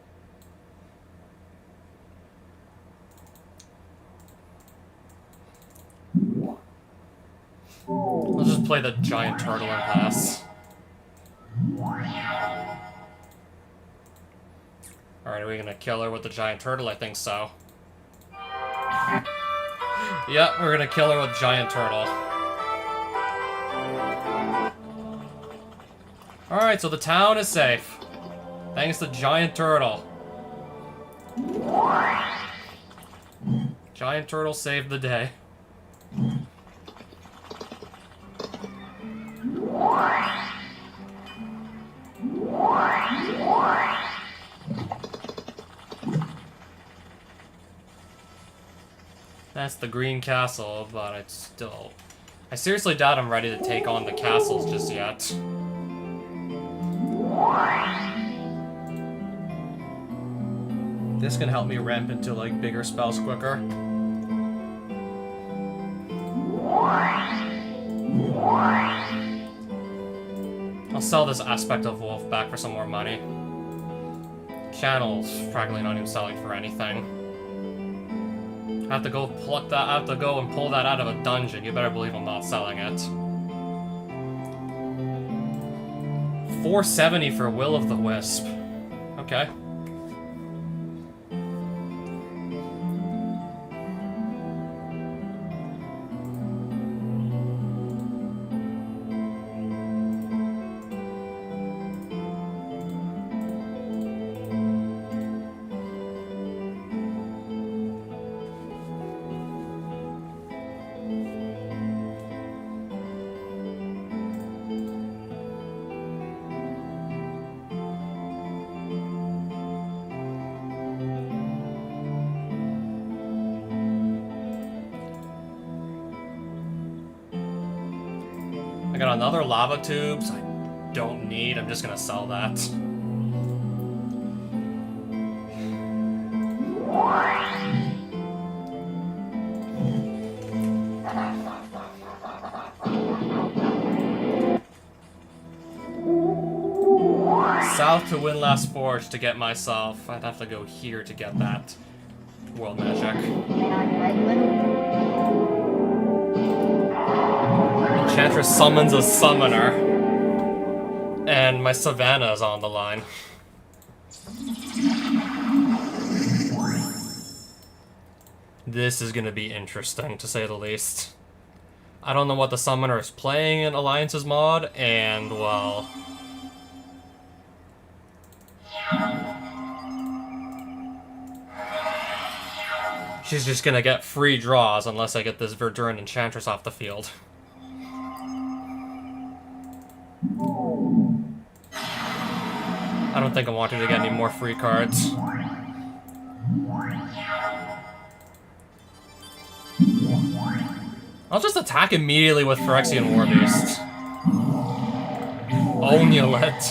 I'll just play the giant turtle and pass. Alright, are we gonna kill her with the giant turtle? I think so. Yep, we're gonna kill her with giant turtle. Alright, so the town is safe. Thanks to giant turtle. Giant turtle saved the day. That's the green castle, but it's still... I seriously doubt I'm ready to take on the castles just yet. This can help me ramp into, like, bigger spells quicker. I'll sell this aspect of Wolf back for some more money. Channel's practically not even selling for anything. I have to go pluck that, I have to go and pull that out of a dungeon. You better believe I'm not selling it. 470 for Will of the Wisp. Okay. I got another lava tubes I don't need. I'm just gonna sell that. South to Windlass Forge to get myself. I'd have to go here to get that world magic. Enchantress summons a summoner. And my Savannah is on the line. This is gonna be interesting, to say the least. I don't know what the summoner is playing in Alliance's mod, and, well... she's just gonna get free draws unless I get this Verduran Enchantress off the field. I don't think I want her to get any more free cards. I'll just attack immediately with Phyrexian Warbeast. Onulet.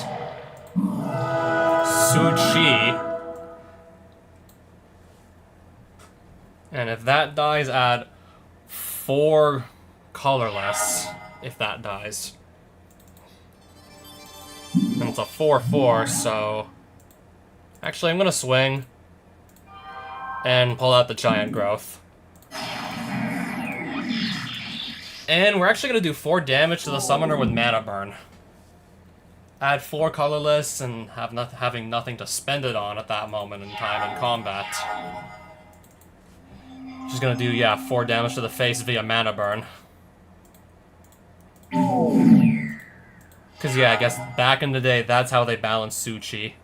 Su-Chi. And if that dies, add 4 colorless, if that dies. And it's a 4/4, so... actually, I'm gonna swing. And pull out the Giant Growth. And we're actually gonna do 4 damage to the summoner with Mana Burn. Add 4 colorless and having nothing to spend it on at that moment in time in combat. She's gonna do, yeah, 4 damage to the face via Mana Burn. Because, yeah, I guess back in the day, that's how they balanced Su-Chi.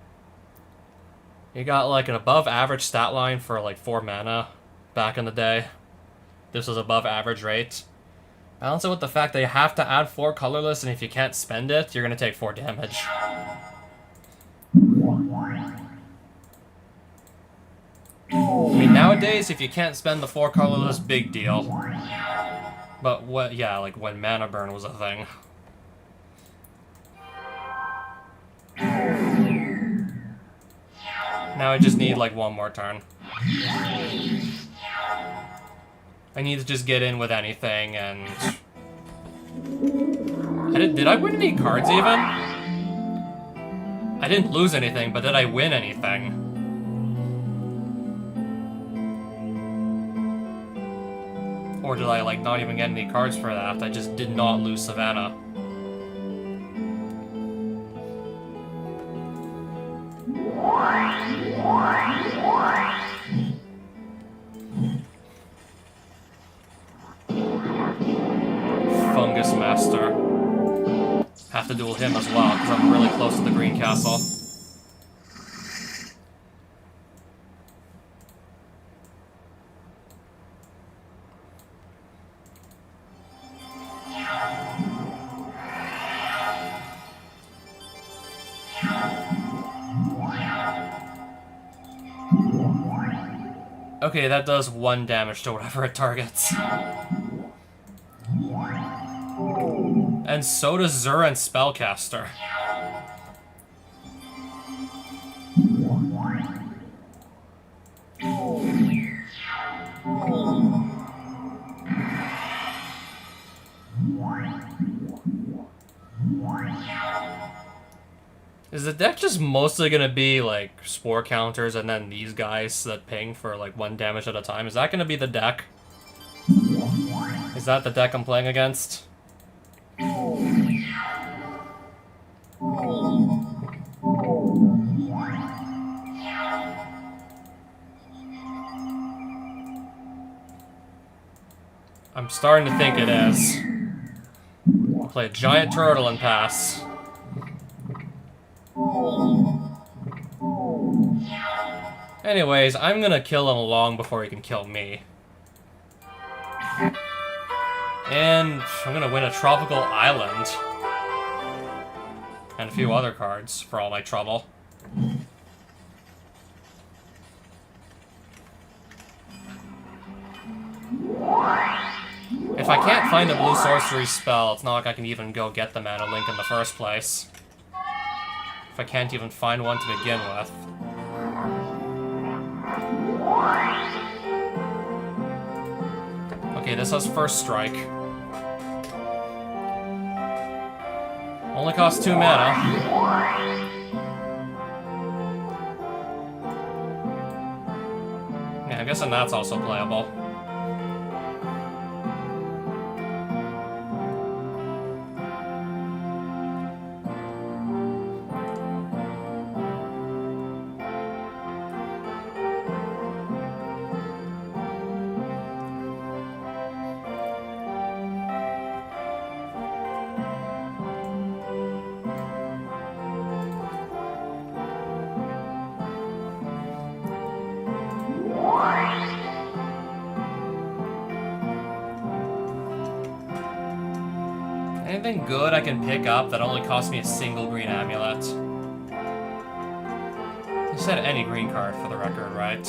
You got, like, an above-average stat line for, like, 4 mana back in the day. This was above average rate. Balance it with the fact that you have to add 4 colorless, and if you can't spend it, you're gonna take 4 damage. I mean, nowadays, if you can't spend the 4 colorless, big deal. But what, yeah, like when Mana Burn was a thing. Now I just need like 1 more turn. I need to just get in with anything and... Did I win any cards even? I didn't lose anything, but did I win anything? Or did I, like, not even get any cards for that? I just did not lose Savannah. Fungus Master. Have to duel him as well, because I'm really close to the Green Castle. Okay, that does 1 damage to whatever it targets. And so does Zuran Spellcaster. Is the deck just mostly gonna be like spore counters and then these guys that ping for like 1 damage at a time? Is that gonna be the deck? Is that the deck I'm playing against? I'm starting to think it is. I'll play a giant turtle and pass. Anyways, I'm gonna kill him long before he can kill me. And I'm gonna win a tropical island. And a few other cards for all my trouble. If I can't find a blue sorcery spell, it's not like I can even go get the mana link in the first place. If I can't even find one to begin with. Okay, this has first strike. Only costs 2 mana. Yeah, I'm guessing that's also playable. Anything good I can pick up that only costs me a single green amulet? You said any green card for the record, right?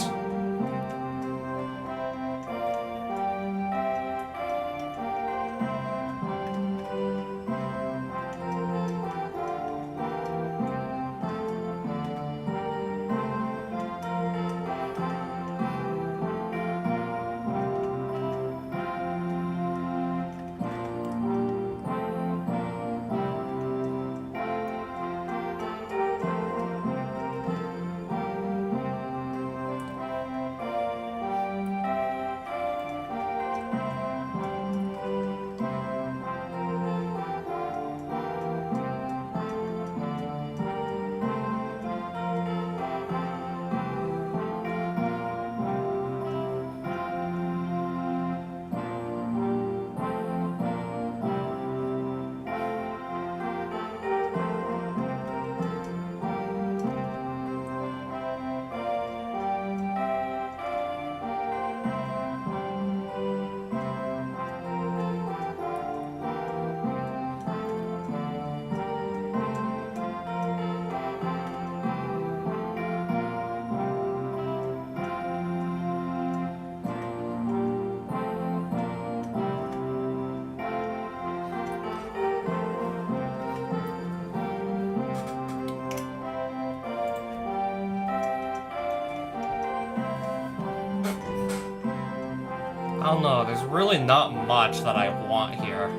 I don't know, there's really not much that I want here.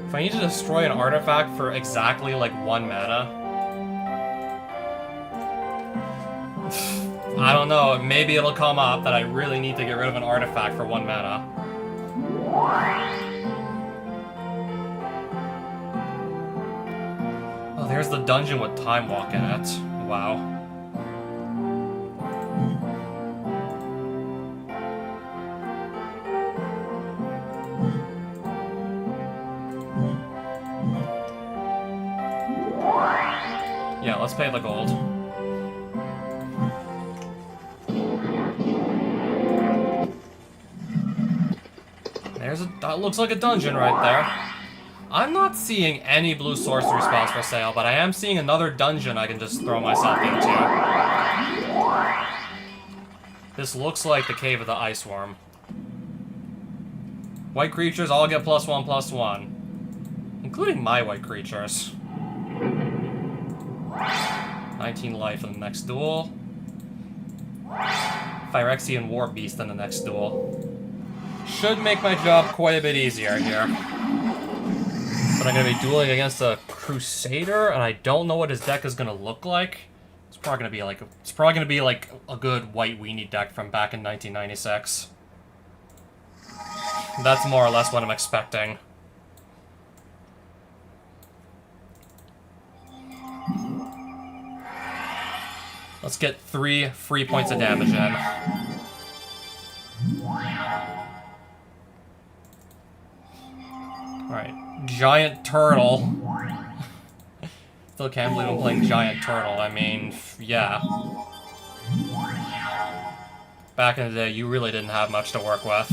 If I need to destroy an artifact for exactly like 1 mana, I don't know, maybe it'll come up that I really need to get rid of an artifact for 1 mana. Oh, there's the dungeon with Time Walk in it. Wow. Yeah, let's pay the gold. That looks like a dungeon right there. I'm not seeing any blue sorcery spells for sale, but I am seeing another dungeon I can just throw myself into. This looks like the Cave of the Ice Worm. White creatures all get +1/+1. Including my white creatures. 19 life in the next duel. Phyrexian War Beast in the next duel. Should make my job quite a bit easier here. But I'm going to be dueling against a Crusader, and I don't know what his deck is going to look like. It's probably going to be like a good white weenie deck from back in 1996. That's more or less what I'm expecting. Let's get 3 free points of damage in. Alright, Giant Turtle. Still can't believe I'm playing Giant Turtle. I mean, yeah. Back in the day, you really didn't have much to work with.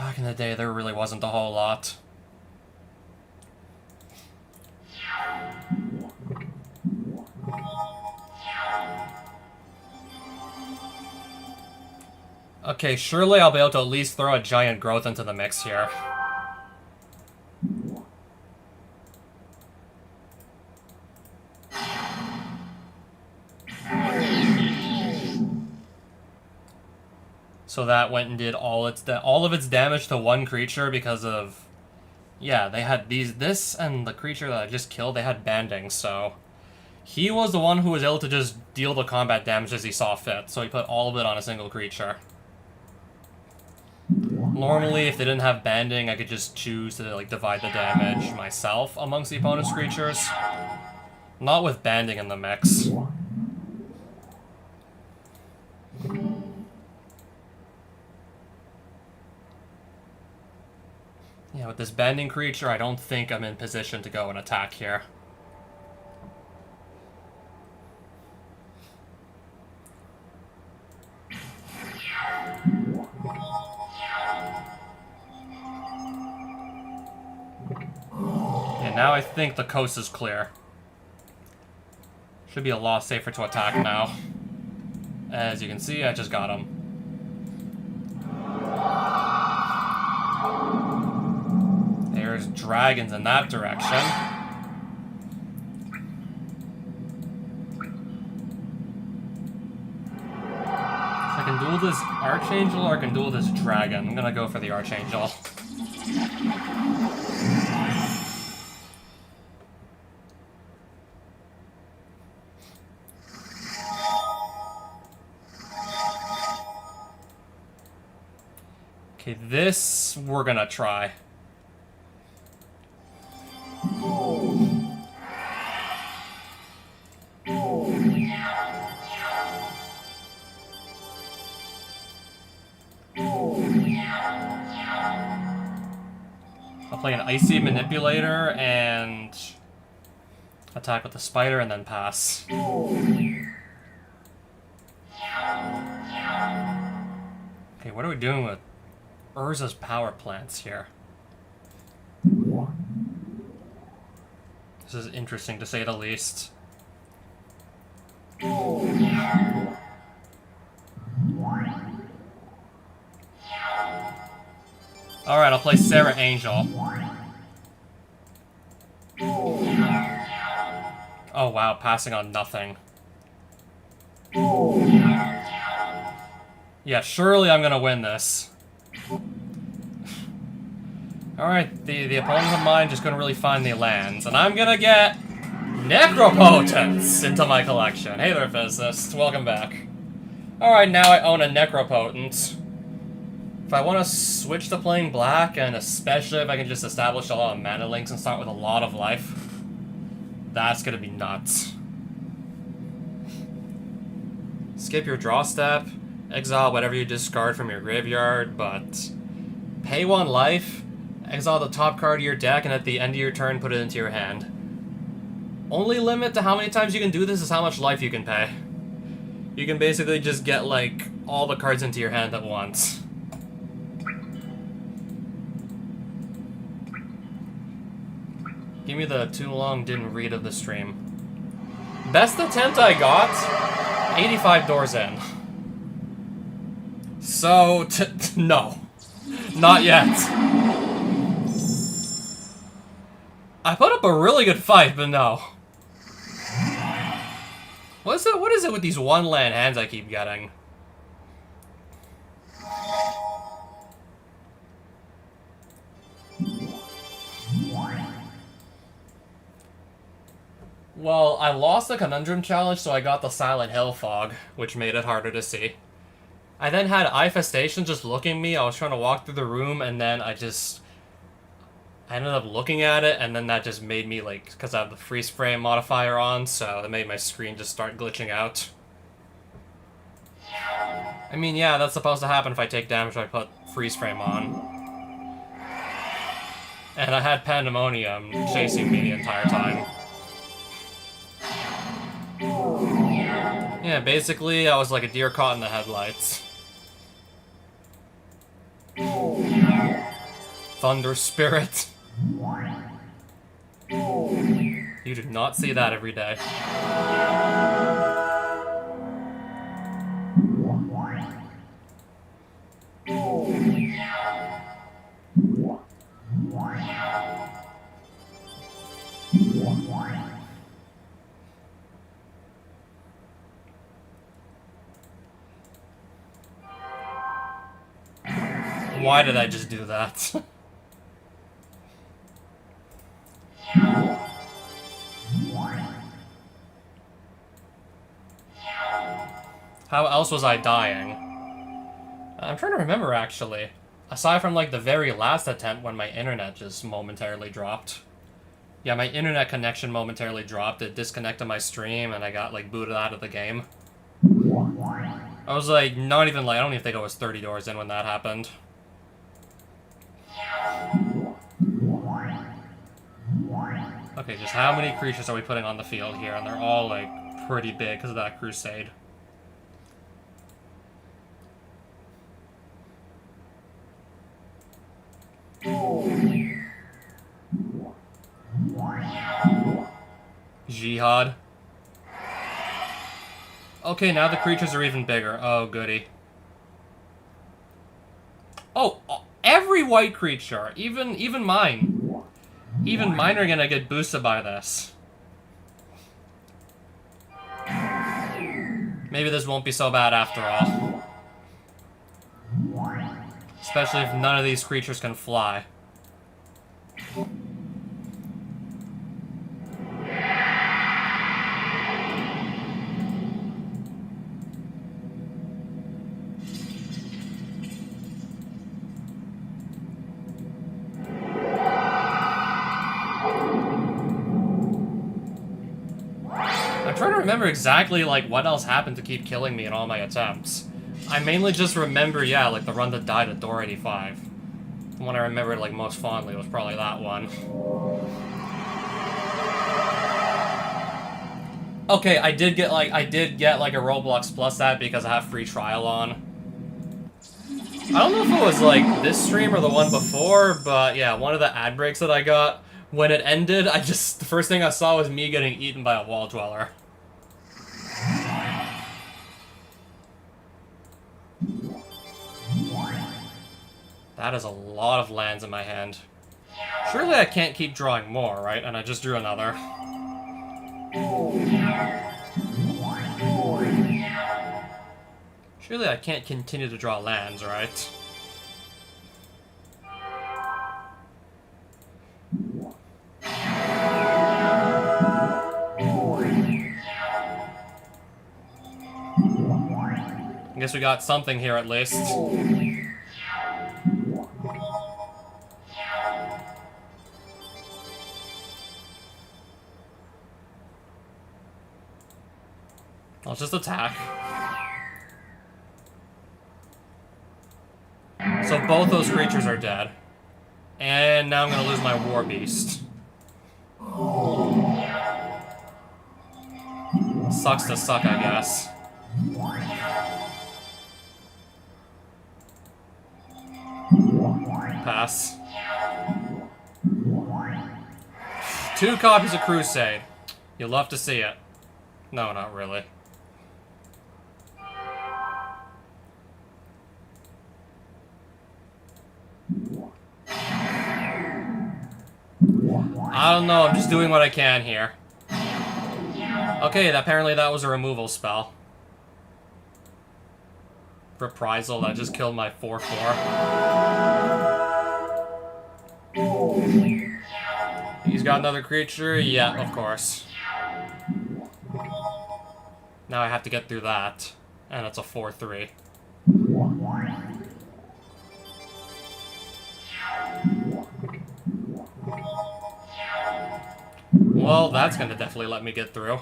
Back in the day, there really wasn't a whole lot. Okay, surely I'll be able to at least throw a giant growth into the mix here. So that went and did all of its damage to one creature because of... Yeah, they had this and the creature that I just killed, they had banding, so... He was the one who was able to just deal the combat damage as he saw fit, so he put all of it on a single creature. Normally, if they didn't have banding, I could just choose to, like, divide the damage myself amongst the opponent's creatures. Not with banding in the mix. Yeah, with this banding creature, I don't think I'm in position to go and attack here. And now I think the coast is clear. Should be a lot safer to attack now. As you can see, I just got him. There's dragons in that direction. So I can duel this Archangel or I can duel this dragon. I'm gonna go for the Archangel. Okay, this we're gonna try. I'll play an Icy Manipulator and attack with the Spider and then pass. Okay, what are we doing with Urza's power plants here? This is interesting to say the least. Alright, I'll play Sarah Angel. Oh wow, passing on nothing. Yeah, surely I'm gonna win this. Alright, the opponent of mine just couldn't really find the lands, and I'm gonna get Necropotence into my collection. Hey there, physicists, welcome back. Alright, now I own a Necropotent. If I want to switch to playing black, and especially if I can just establish a lot of mana links and start with a lot of life, that's gonna be nuts. Skip your draw step, exile whatever you discard from your graveyard, but pay 1 life, exile the top card of your deck, and at the end of your turn, put it into your hand. Only limit to how many times you can do this is how much life you can pay. You can basically just get, like, all the cards into your hand at once. Give me the too long didn't read of the stream. Best attempt I got, 85 doors in. So, no. Not yet. I put up a really good fight, but no. What is it with these one land hands I keep getting? Well, I lost the Conundrum Challenge, so I got the Silent Hill Fog, which made it harder to see. I then had Infestation just looking at me. I was trying to walk through the room, and then I ended up looking at it, and then that just made me, like, because I have the freeze frame modifier on, so it made my screen just start glitching out. I mean, yeah, that's supposed to happen if I take damage when I put freeze frame on. And I had Pandemonium chasing me the entire time. Yeah, basically, I was like a deer caught in the headlights. Thunder Spirit. You do not see that every day. Why did I just do that? How else was I dying? I'm trying to remember, actually. Aside from, like, the very last attempt when my internet just momentarily dropped. Yeah, my internet connection momentarily dropped. It disconnected my stream, and I got, like, booted out of the game. I was, like, not even, like, I don't even think I was 30 doors in when that happened. Okay, just how many creatures are we putting on the field here? And they're all, like, pretty big because of that crusade. Jihad. Okay, now the creatures are even bigger. Oh, goody. Oh, every white creature, even mine. Even mine are gonna get boosted by this. Maybe this won't be so bad after all. Especially if none of these creatures can fly. I'm trying to remember exactly, like, what else happened to keep killing me in all my attempts. I mainly just remember, yeah, like, the run that died at door 85. The one I remembered, like, most fondly was probably that one. Okay, I did get, like, a Roblox Plus ad because I have free trial on. I don't know if it was, like, this stream or the one before, but, yeah, one of the ad breaks that I got, when it ended, the first thing I saw was me getting eaten by a wall dweller. That is a lot of lands in my hand. Surely I can't keep drawing more, right? And I just drew another. Surely I can't continue to draw lands, right? I guess we got something here at least. I'll just attack. So both those creatures are dead. And now I'm gonna lose my War Beast. Sucks to suck, I guess. Pass. 2 copies of Crusade. You'll love to see it. No, not really. I don't know, I'm just doing what I can here. Okay, apparently that was a removal spell. Reprisal, that just killed my 4/4. He's got another creature? Yeah, of course. Now I have to get through that. And it's a 4/3. Well, that's gonna definitely let me get through.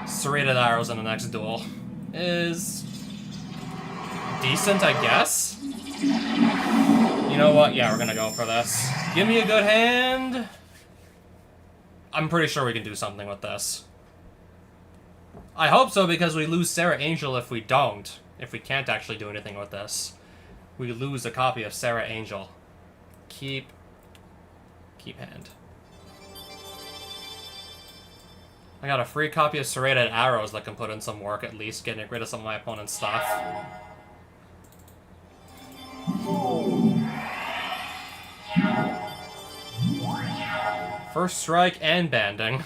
Serrated arrows in the next duel is decent, I guess. You know what? Yeah, we're gonna go for this. Give me a good hand. I'm pretty sure we can do something with this. I hope so, because we lose Sarah Angel if we don't. If we can't actually do anything with this. We lose a copy of Sarah Angel. Keep hand. I got a free copy of Serrated Arrows that can put in some work, at least, getting rid of some of my opponent's stuff. First strike and banding.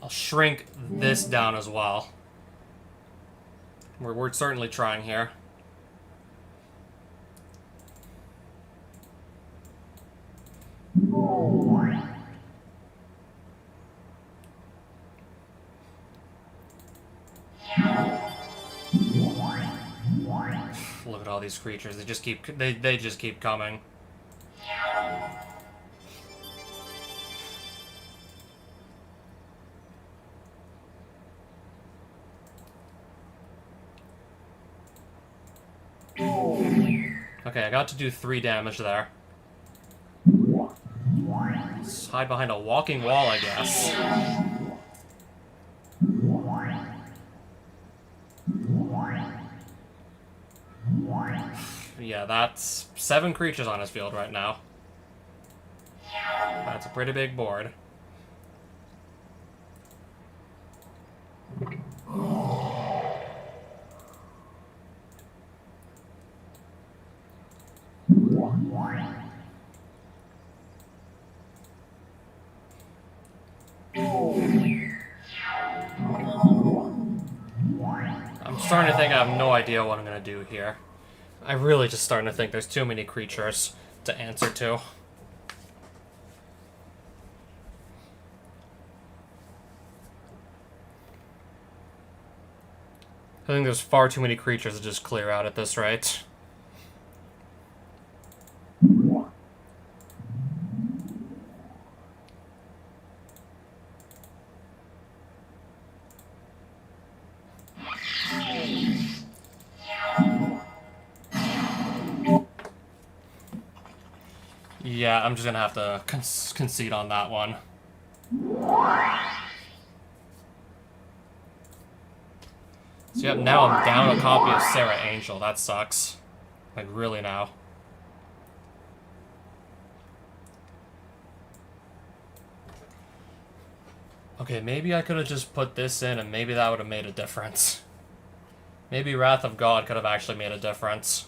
I'll shrink this down as well. We're certainly trying here. Look at all these creatures. They just keep coming. Okay, I got to do 3 damage there. Let's hide behind a walking wall, I guess. Yeah, that's 7 creatures on his field right now. That's a pretty big board. I'm starting to think I have no idea what I'm going to do here. I'm really just starting to think there's too many creatures to answer to. I think there's far too many creatures to just clear out at this rate. Yeah, I'm just gonna have to concede on that one. So yep, now I'm down a copy of Sarah Angel. That sucks. Like, really now. Okay, maybe I could have just put this in and maybe that would have made a difference. Maybe Wrath of God could have actually made a difference.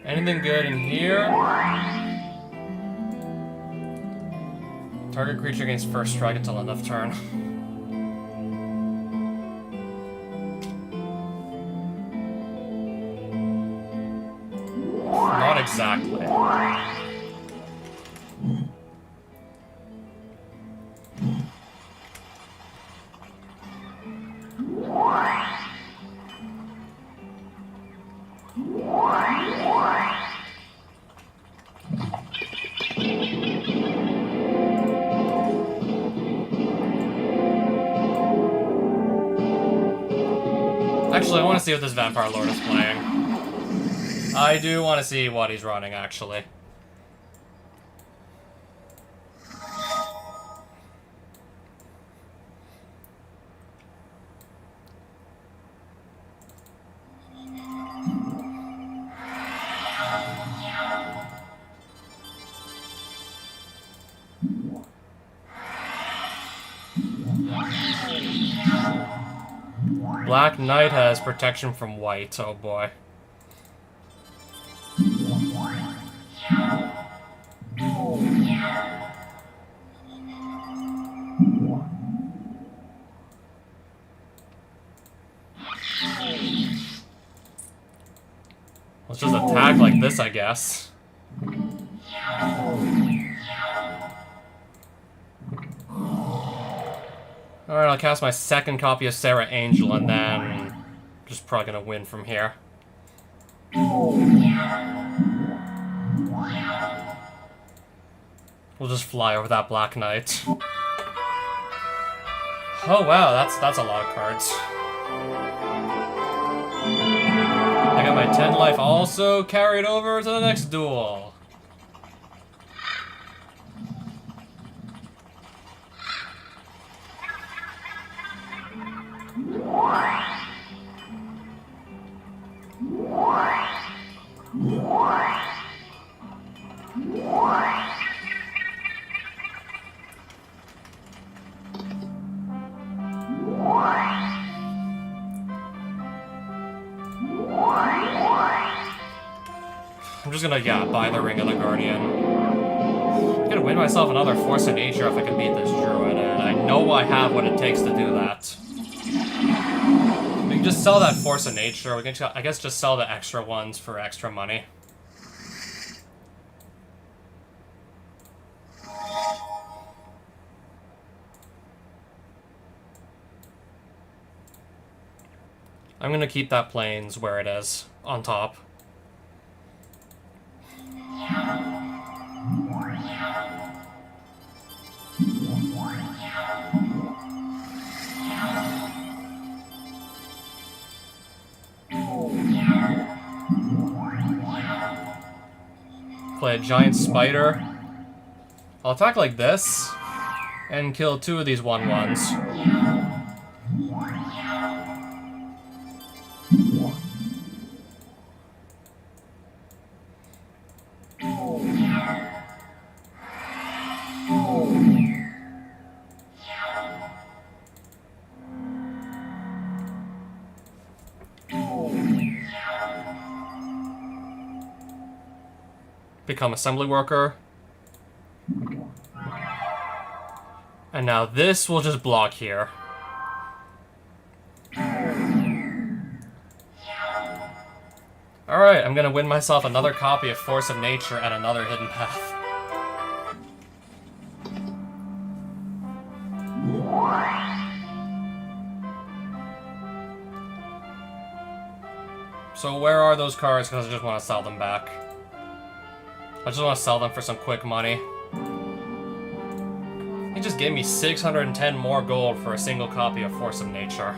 Anything good in here? Target creature gains first strike until end of turn. Not exactly. Actually, I want to see what this Vampire Lord is playing. I do want to see what he's running, actually. Black Knight has protection from white, oh boy. Let's just attack like this, I guess. Alright, I'll cast my second copy of Sarah Angel, and then just probably gonna win from here. We'll just fly over that Black Knight. Oh wow, that's a lot of cards. I got my 10 life also carried over to the next duel. I'm just gonna, yeah, buy the Ring of the Guardian. I'm gonna win myself another Force of Nature if I can beat this Druid, and I know I have what it takes to do that. We can just sell that Force of Nature. We can, I guess, just sell the extra ones for extra money. I'm gonna keep that Plains where it is, on top. Play a giant spider. I'll attack like this, and kill 2 of these 1/1s. Become assembly worker. And now this will just block here. Alright, I'm gonna win myself another copy of Force of Nature and another Hidden Path. So where are those cards? Because I just want to sell them back. I just want to sell them for some quick money. He just gave me 610 more gold for a single copy of Force of Nature.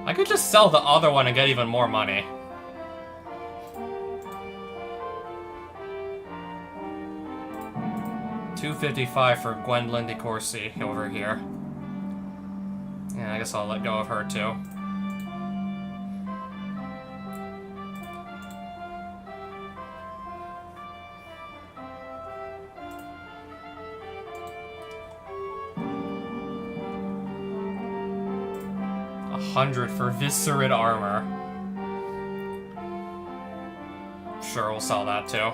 I could just sell the other one and get even more money. $255 for Gwendolyn de Courcy over here. Yeah, I guess I'll let go of her too. $100 for Viscerid armor. Sure, we'll sell that too.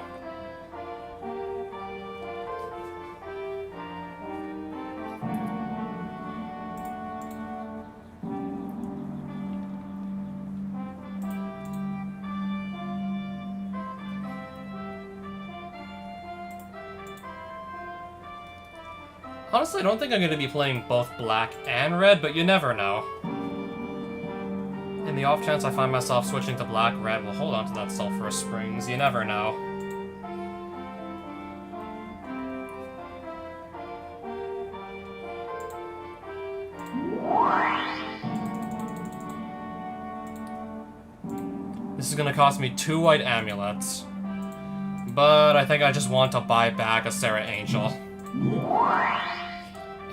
Honestly, I don't think I'm going to be playing both black and red, but you never know. In the off chance I find myself switching to black-red, we'll hold on to that Sulphurous Springs. You never know. This is gonna cost me 2 white amulets. But I think I just want to buy back a Sarah Angel.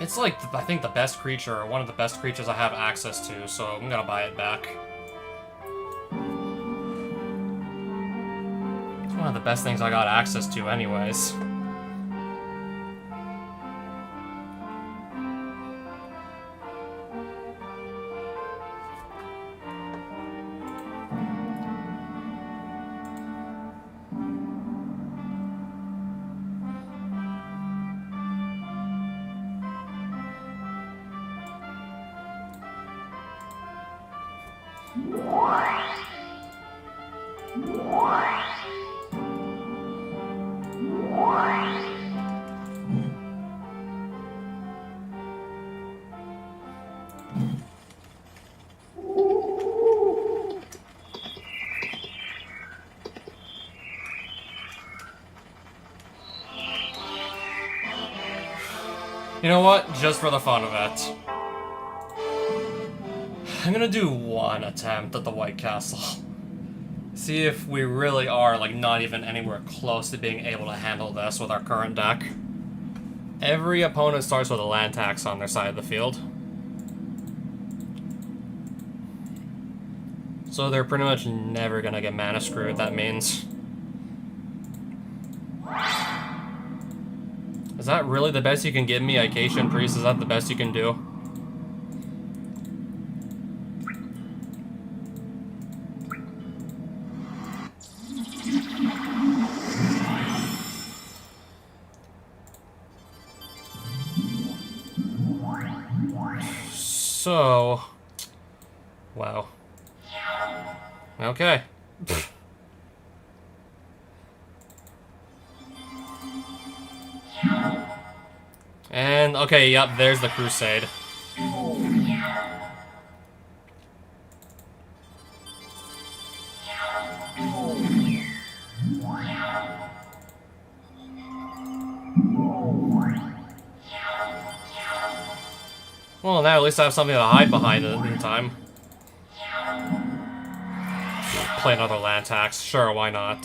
It's like, I think the best creature, or one of the best creatures I have access to, so I'm gonna buy it back. It's one of the best things I got access to anyways. You know what? Just for the fun of it. I'm gonna do one attempt at the White Castle. See if we really are, like, not even anywhere close to being able to handle this with our current deck. Every opponent starts with a land tax on their side of the field. So they're pretty much never gonna get mana screwed, that means. Is that really the best you can give me, Acacian Priest? Is that the best you can do? So... wow. Okay. And, okay, yep, there's the Crusade. Well, now at least I have something to hide behind in the meantime. Play another land tax. Sure, why not?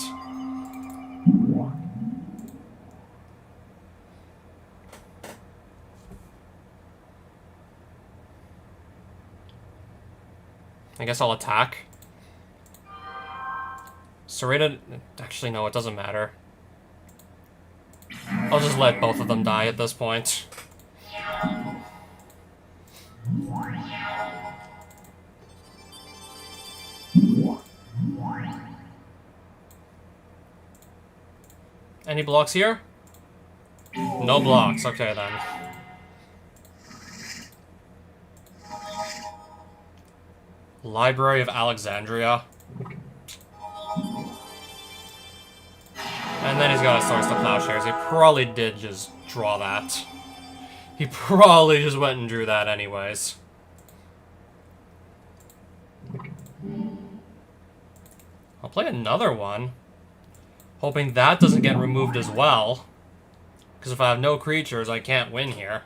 I guess I'll attack. Serrated... actually, no, it doesn't matter. I'll just let both of them die at this point. Any blocks here? No blocks. Okay, then. Library of Alexandria. And then he's got a Source to Plowshares. He probably did just draw that. He probably just went and drew that anyways. I'll play another one. Hoping that doesn't get removed as well. Because if I have no creatures, I can't win here.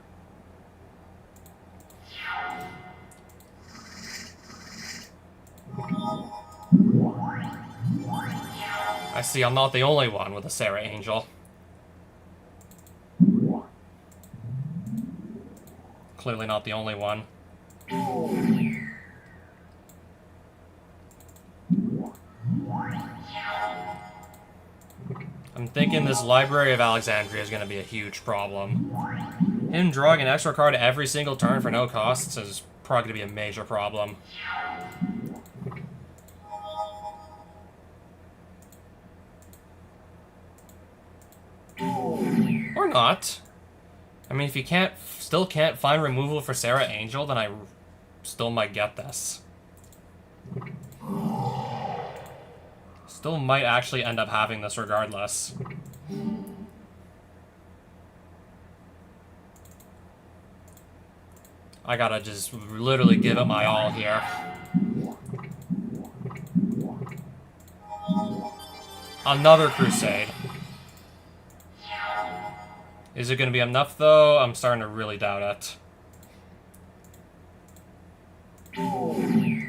I see I'm not the only one with a Serra Angel. Clearly not the only one. I'm thinking this Library of Alexandria is going to be a huge problem. Him drawing an extra card every single turn for no costs is probably going to be a major problem. Or not. I mean, if you still can't find removal for Serra Angel, then I still might get this. Still might actually end up having this regardless. I gotta just literally give it my all here. Another Crusade. Is it gonna be enough though? I'm starting to really doubt it.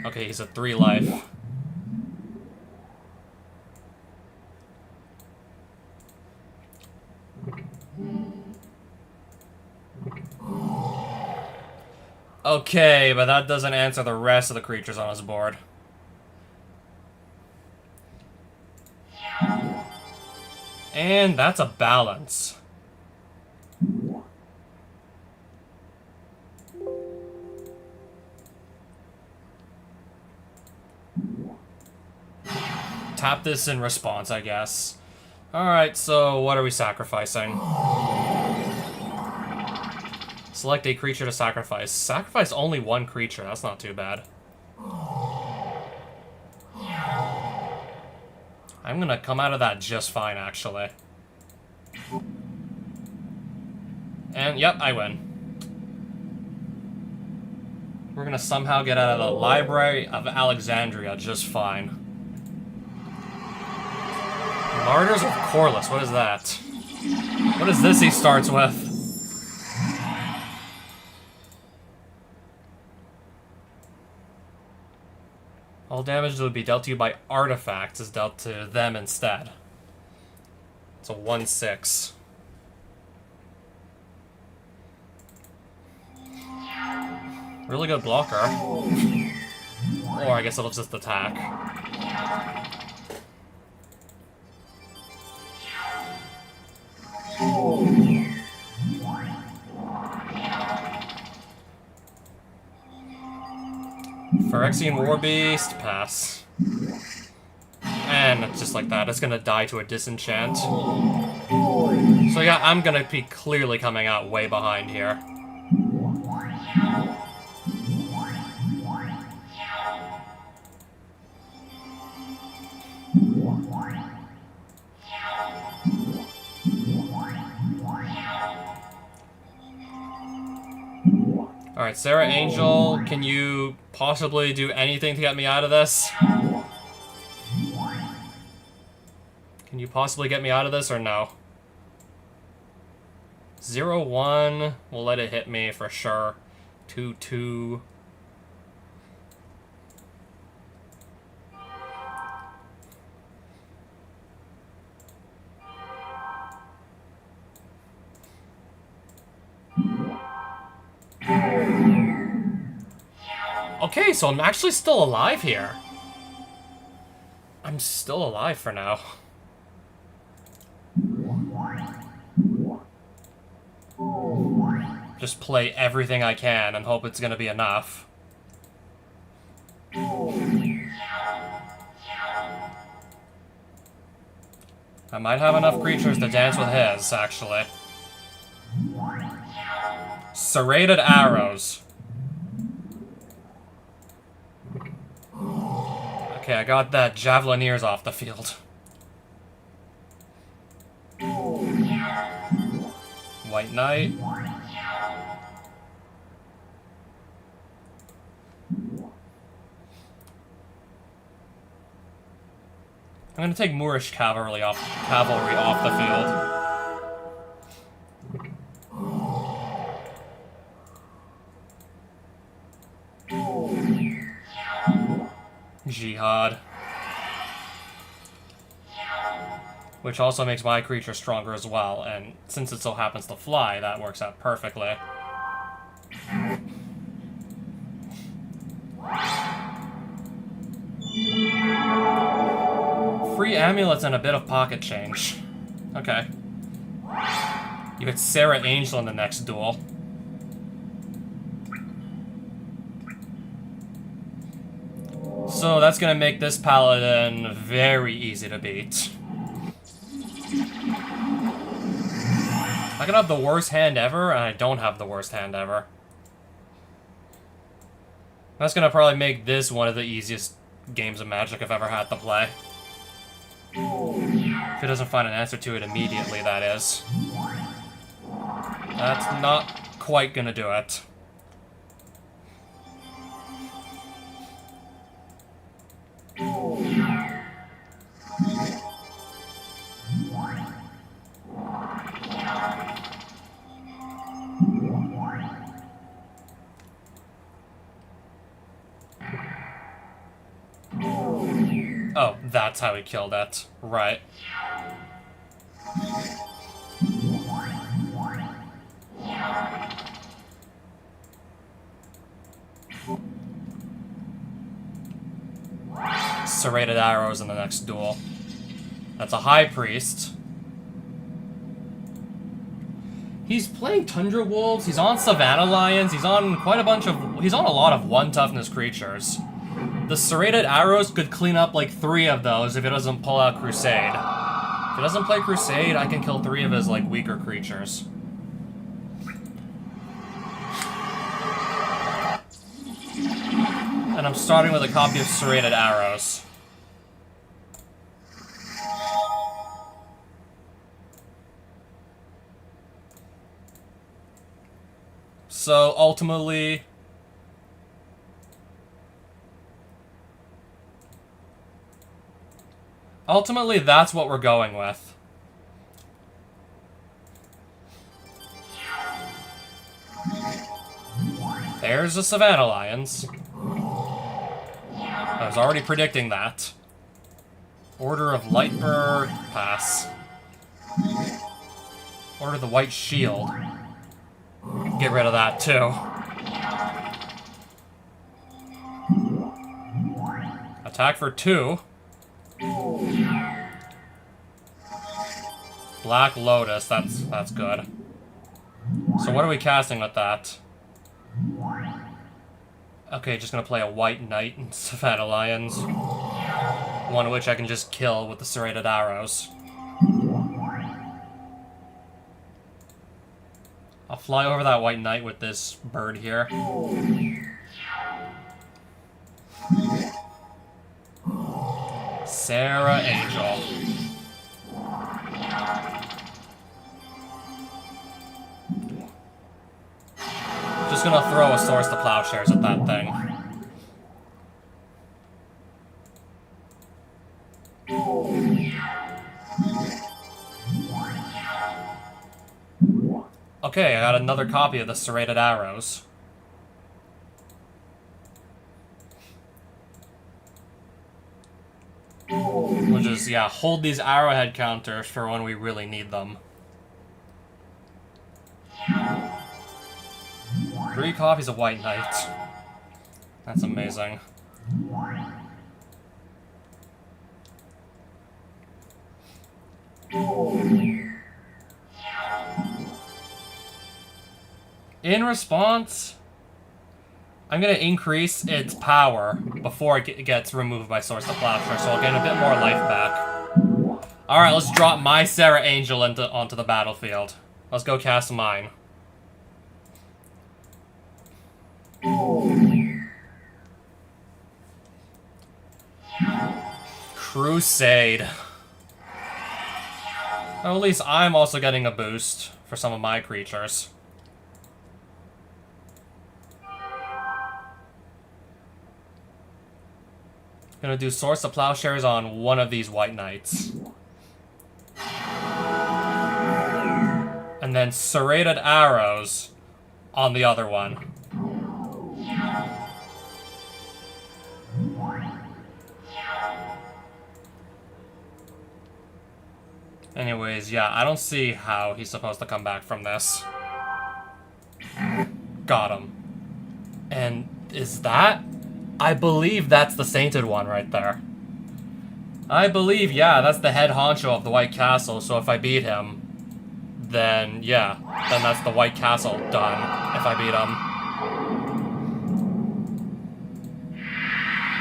Okay, he's at 3 life. Okay, but that doesn't answer the rest of the creatures on his board. And that's a balance. Tap this in response, I guess. Alright, so what are we sacrificing? Select a creature to sacrifice. Sacrifice only 1 creature, that's not too bad. I'm gonna come out of that just fine, actually. And, yep, I win. We're gonna somehow get out of the Library of Alexandria just fine. Martyrs of Corliss, what is that? What is this he starts with? All damage that would be dealt to you by artifacts is dealt to them instead. It's a 1/6. Really good blocker. Or I guess it'll just attack. Phyrexian Warbeast, pass. And just like that, it's gonna die to a disenchant. So yeah, I'm gonna be clearly coming out way behind here. Alright, Sarah Angel, can you possibly do anything to get me out of this? Can you possibly get me out of this or no? 0-1, we'll let it hit me for sure. 2-2. Okay, so I'm actually still alive here. I'm still alive for now. Just play everything I can and hope it's gonna be enough. I might have enough creatures to dance with his, actually. Serrated arrows. Okay, I got that Javelineers off the field. White Knight. I'm gonna take Moorish cavalry off the field. Jihad. Which also makes my creature stronger as well, and since it so happens to fly, that works out perfectly. Free amulets and a bit of pocket change. Okay. You get Sarah Angel in the next duel. So that's gonna make this paladin very easy to beat. I could have the worst hand ever, and I don't have the worst hand ever. That's gonna probably make this one of the easiest games of Magic I've ever had to play. If it doesn't find an answer to it immediately, that is. That's not quite gonna do it. Oh, that's how he killed it. Right. Serrated arrows in the next duel. That's a High Priest. He's playing Tundra Wolves, he's on Savannah Lions, he's on a lot of 1 toughness creatures. The Serrated Arrows could clean up like 3 of those if he doesn't pull out Crusade. If he doesn't play Crusade, I can kill 3 of his like weaker creatures. And I'm starting with a copy of Serrated Arrows. So ultimately, that's what we're going with. There's the Savannah Lions. I was already predicting that. Order of Lightbird, pass. Order of the White Shield. Get rid of that, too. Attack for 2. Black Lotus, that's good. So what are we casting with that? Okay, just gonna play a White Knight and Savannah Lions. One of which I can just kill with the serrated arrows. I'll fly over that White Knight with this bird here. Sarah Angel. Just gonna throw a Swords to Plowshares at that thing. Okay, I got another copy of the serrated arrows. Which is, yeah, hold these arrowhead counters for when we really need them. 3 copies of White Knight. That's amazing. In response, I'm going to increase its power before it gets removed by Swords to Plowshare, so I'll gain a bit more life back. Alright, let's drop my Sarah Angel onto the battlefield. Let's go cast mine. Crusade. Well, at least I'm also getting a boost for some of my creatures. Gonna do Swords to Plowshares on one of these White Knights. And then Serrated Arrows on the other one. Anyways, yeah, I don't see how he's supposed to come back from this. Got him. And is that? I believe that's the Sainted one right there. I believe, yeah, that's the head honcho of the White Castle, so if I beat him, then, yeah, then that's the White Castle done, if I beat him.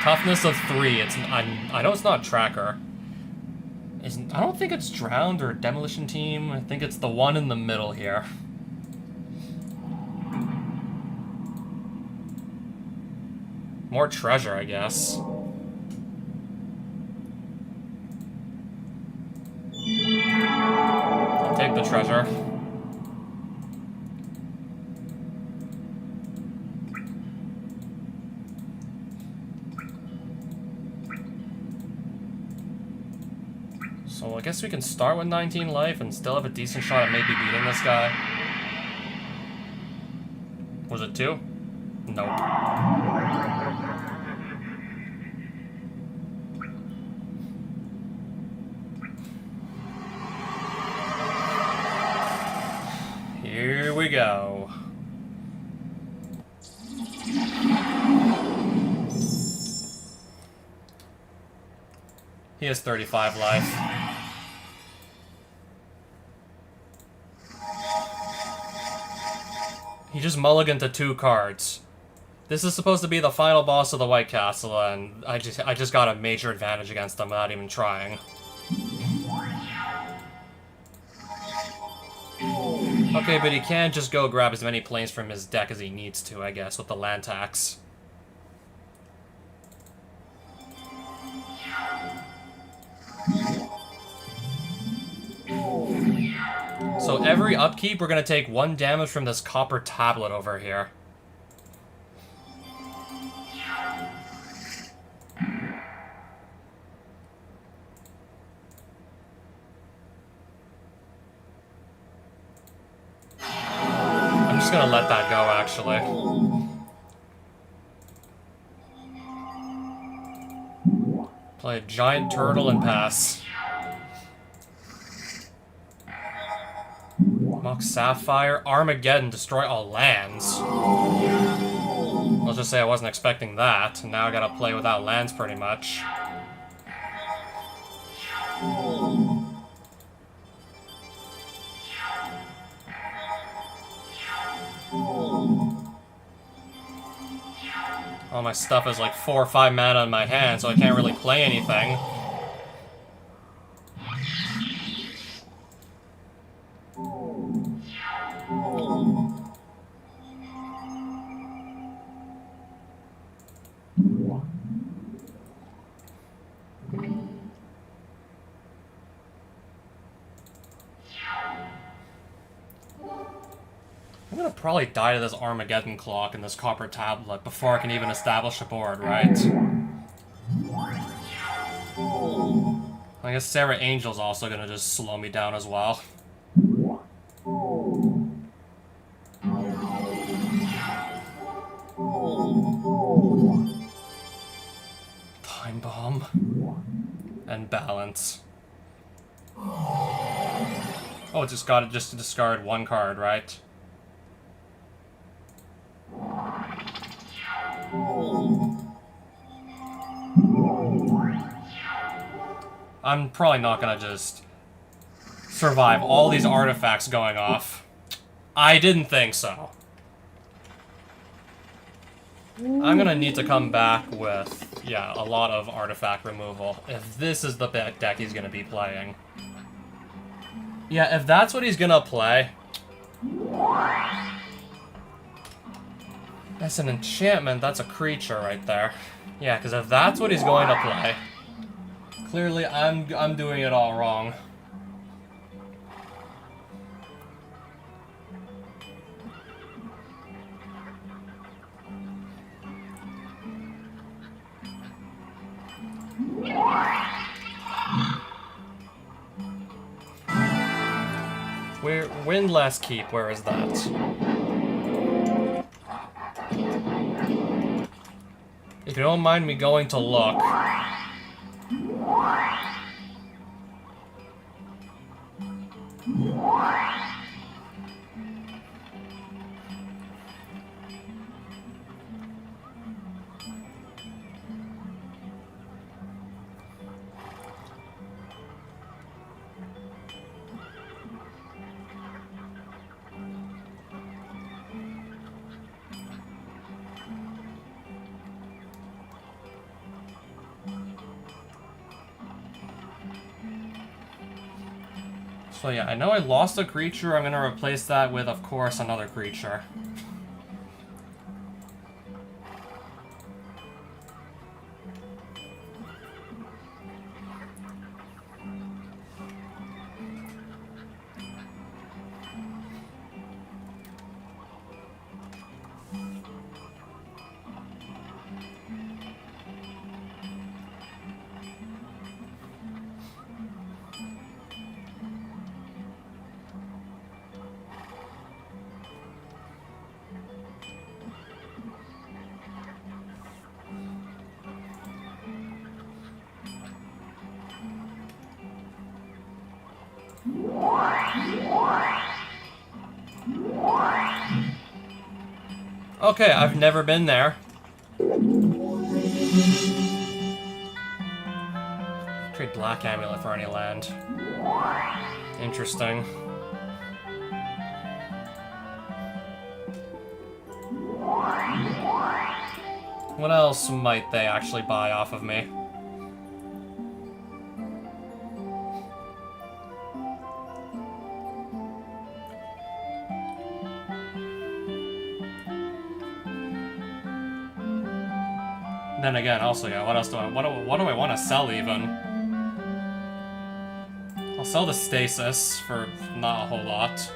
Toughness of 3, I know it's not Tracker. I don't think it's Drowned or Demolition Team, I think it's the one in the middle here. More treasure, I guess. I'll take the treasure. So I guess we can start with 19 life and still have a decent shot at maybe beating this guy. Was it 2? Nope. Here we go. He has 35 life. He just mulliganed to 2 cards. This is supposed to be the final boss of the White Castle, and I just got a major advantage against him without even trying. Okay, but he can just go grab as many planes from his deck as he needs to, I guess, with the land tax. So every upkeep, we're going to take 1 damage from this copper tablet over here. I'm just going to let that go, actually. Play a giant turtle and pass. Mock Sapphire, Armageddon, destroy all lands. Let's just say I wasn't expecting that. Now I gotta play without lands pretty much. All my stuff is like 4 or 5 mana in my hand, so I can't really play anything. I'm gonna probably die to this Armageddon clock and this copper tablet before I can even establish a board, right? I guess Sarah Angel's also gonna just slow me down as well. Time Bomb. And Balance. Oh, it just got it just to discard 1 card, right? I'm probably not gonna just survive all these artifacts going off. I didn't think so. I'm gonna need to come back with, yeah, a lot of artifact removal if this is the deck he's gonna be playing. Yeah, if that's what he's gonna play... That's an enchantment, that's a creature right there. Yeah, because if that's what he's going to play... Clearly, I'm doing it all wrong. Windlass Keep, where is that? If you don't mind me going to look. So yeah, I know I lost a creature. I'm gonna replace that with, of course, another creature. Okay, I've never been there. Trade Black Amulet for any land. Interesting. What else might they actually buy off of me? Then again, also, yeah, what else do I want to sell even? I'll sell the Stasis for not a whole lot.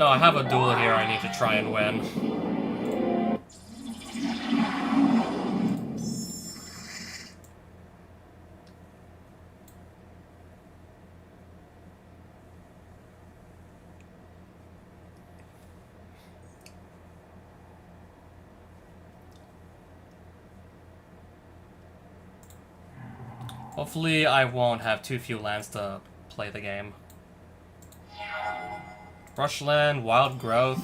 No, I have a duel here I need to try and win. Hopefully I won't have too few lands to play the game. Brushland, Wild Growth.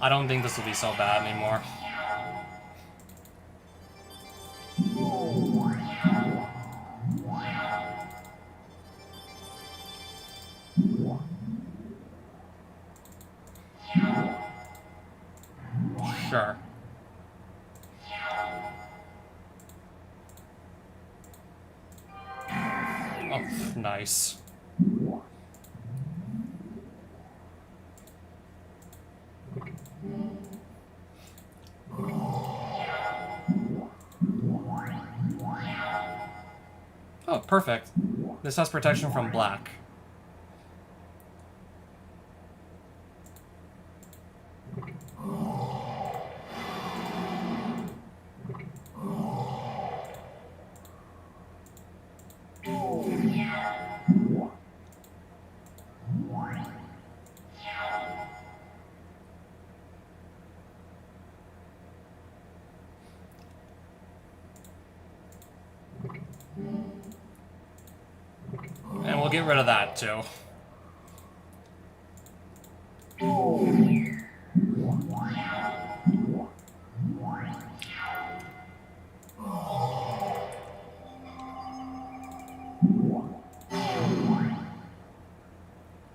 I don't think this will be so bad anymore. Sure. Oh, nice. Oh, perfect. This has protection from black. And we'll get rid of that, too.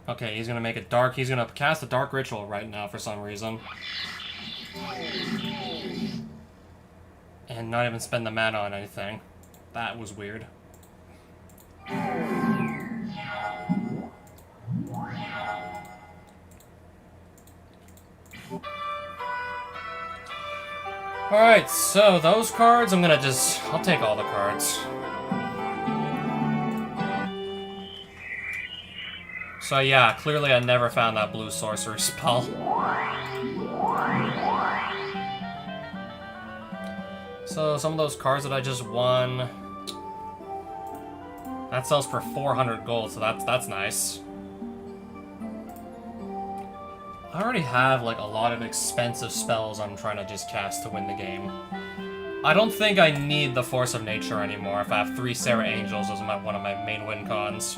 Okay, he's gonna make it dark. He's gonna cast a Dark Ritual right now for some reason. And not even spend the mana on anything. That was weird. Alright, so those cards, I'll take all the cards. So yeah, clearly I never found that blue sorcery spell. So some of those cards that I just won, that sells for 400 gold, so that's nice. I already have like a lot of expensive spells I'm trying to just cast to win the game. I don't think I need the Force of Nature anymore if I have 3 Serra Angels as one of my main win cons.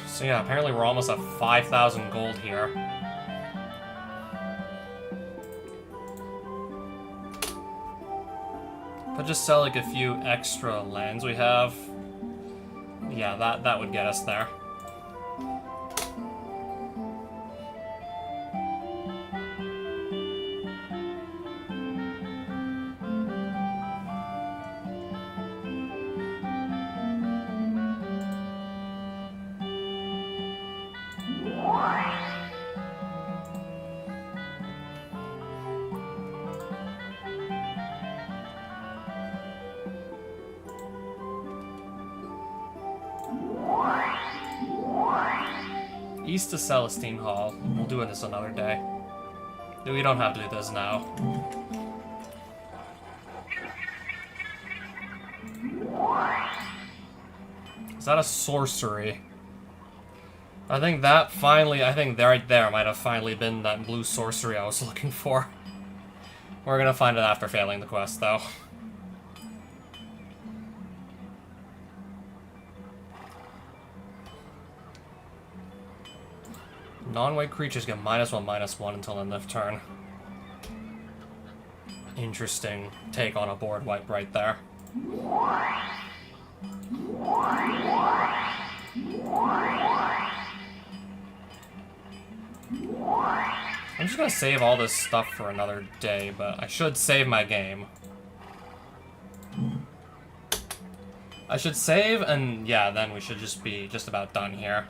So yeah, apparently we're almost at 5,000 gold here. But just sell like a few extra lands we have. Yeah, that would get us there. East to Celestine Hall. We'll do this another day. We don't have to do this now. Is that a sorcery? I think that finally, right there might have finally been that blue sorcery I was looking for. We're gonna find it after failing the quest, though. Non-white creatures get -1/-1 until end of turn. Interesting take on a board wipe right there. I'm just gonna save all this stuff for another day, but I should save my game. I should save, and yeah, then we should just be just about done here.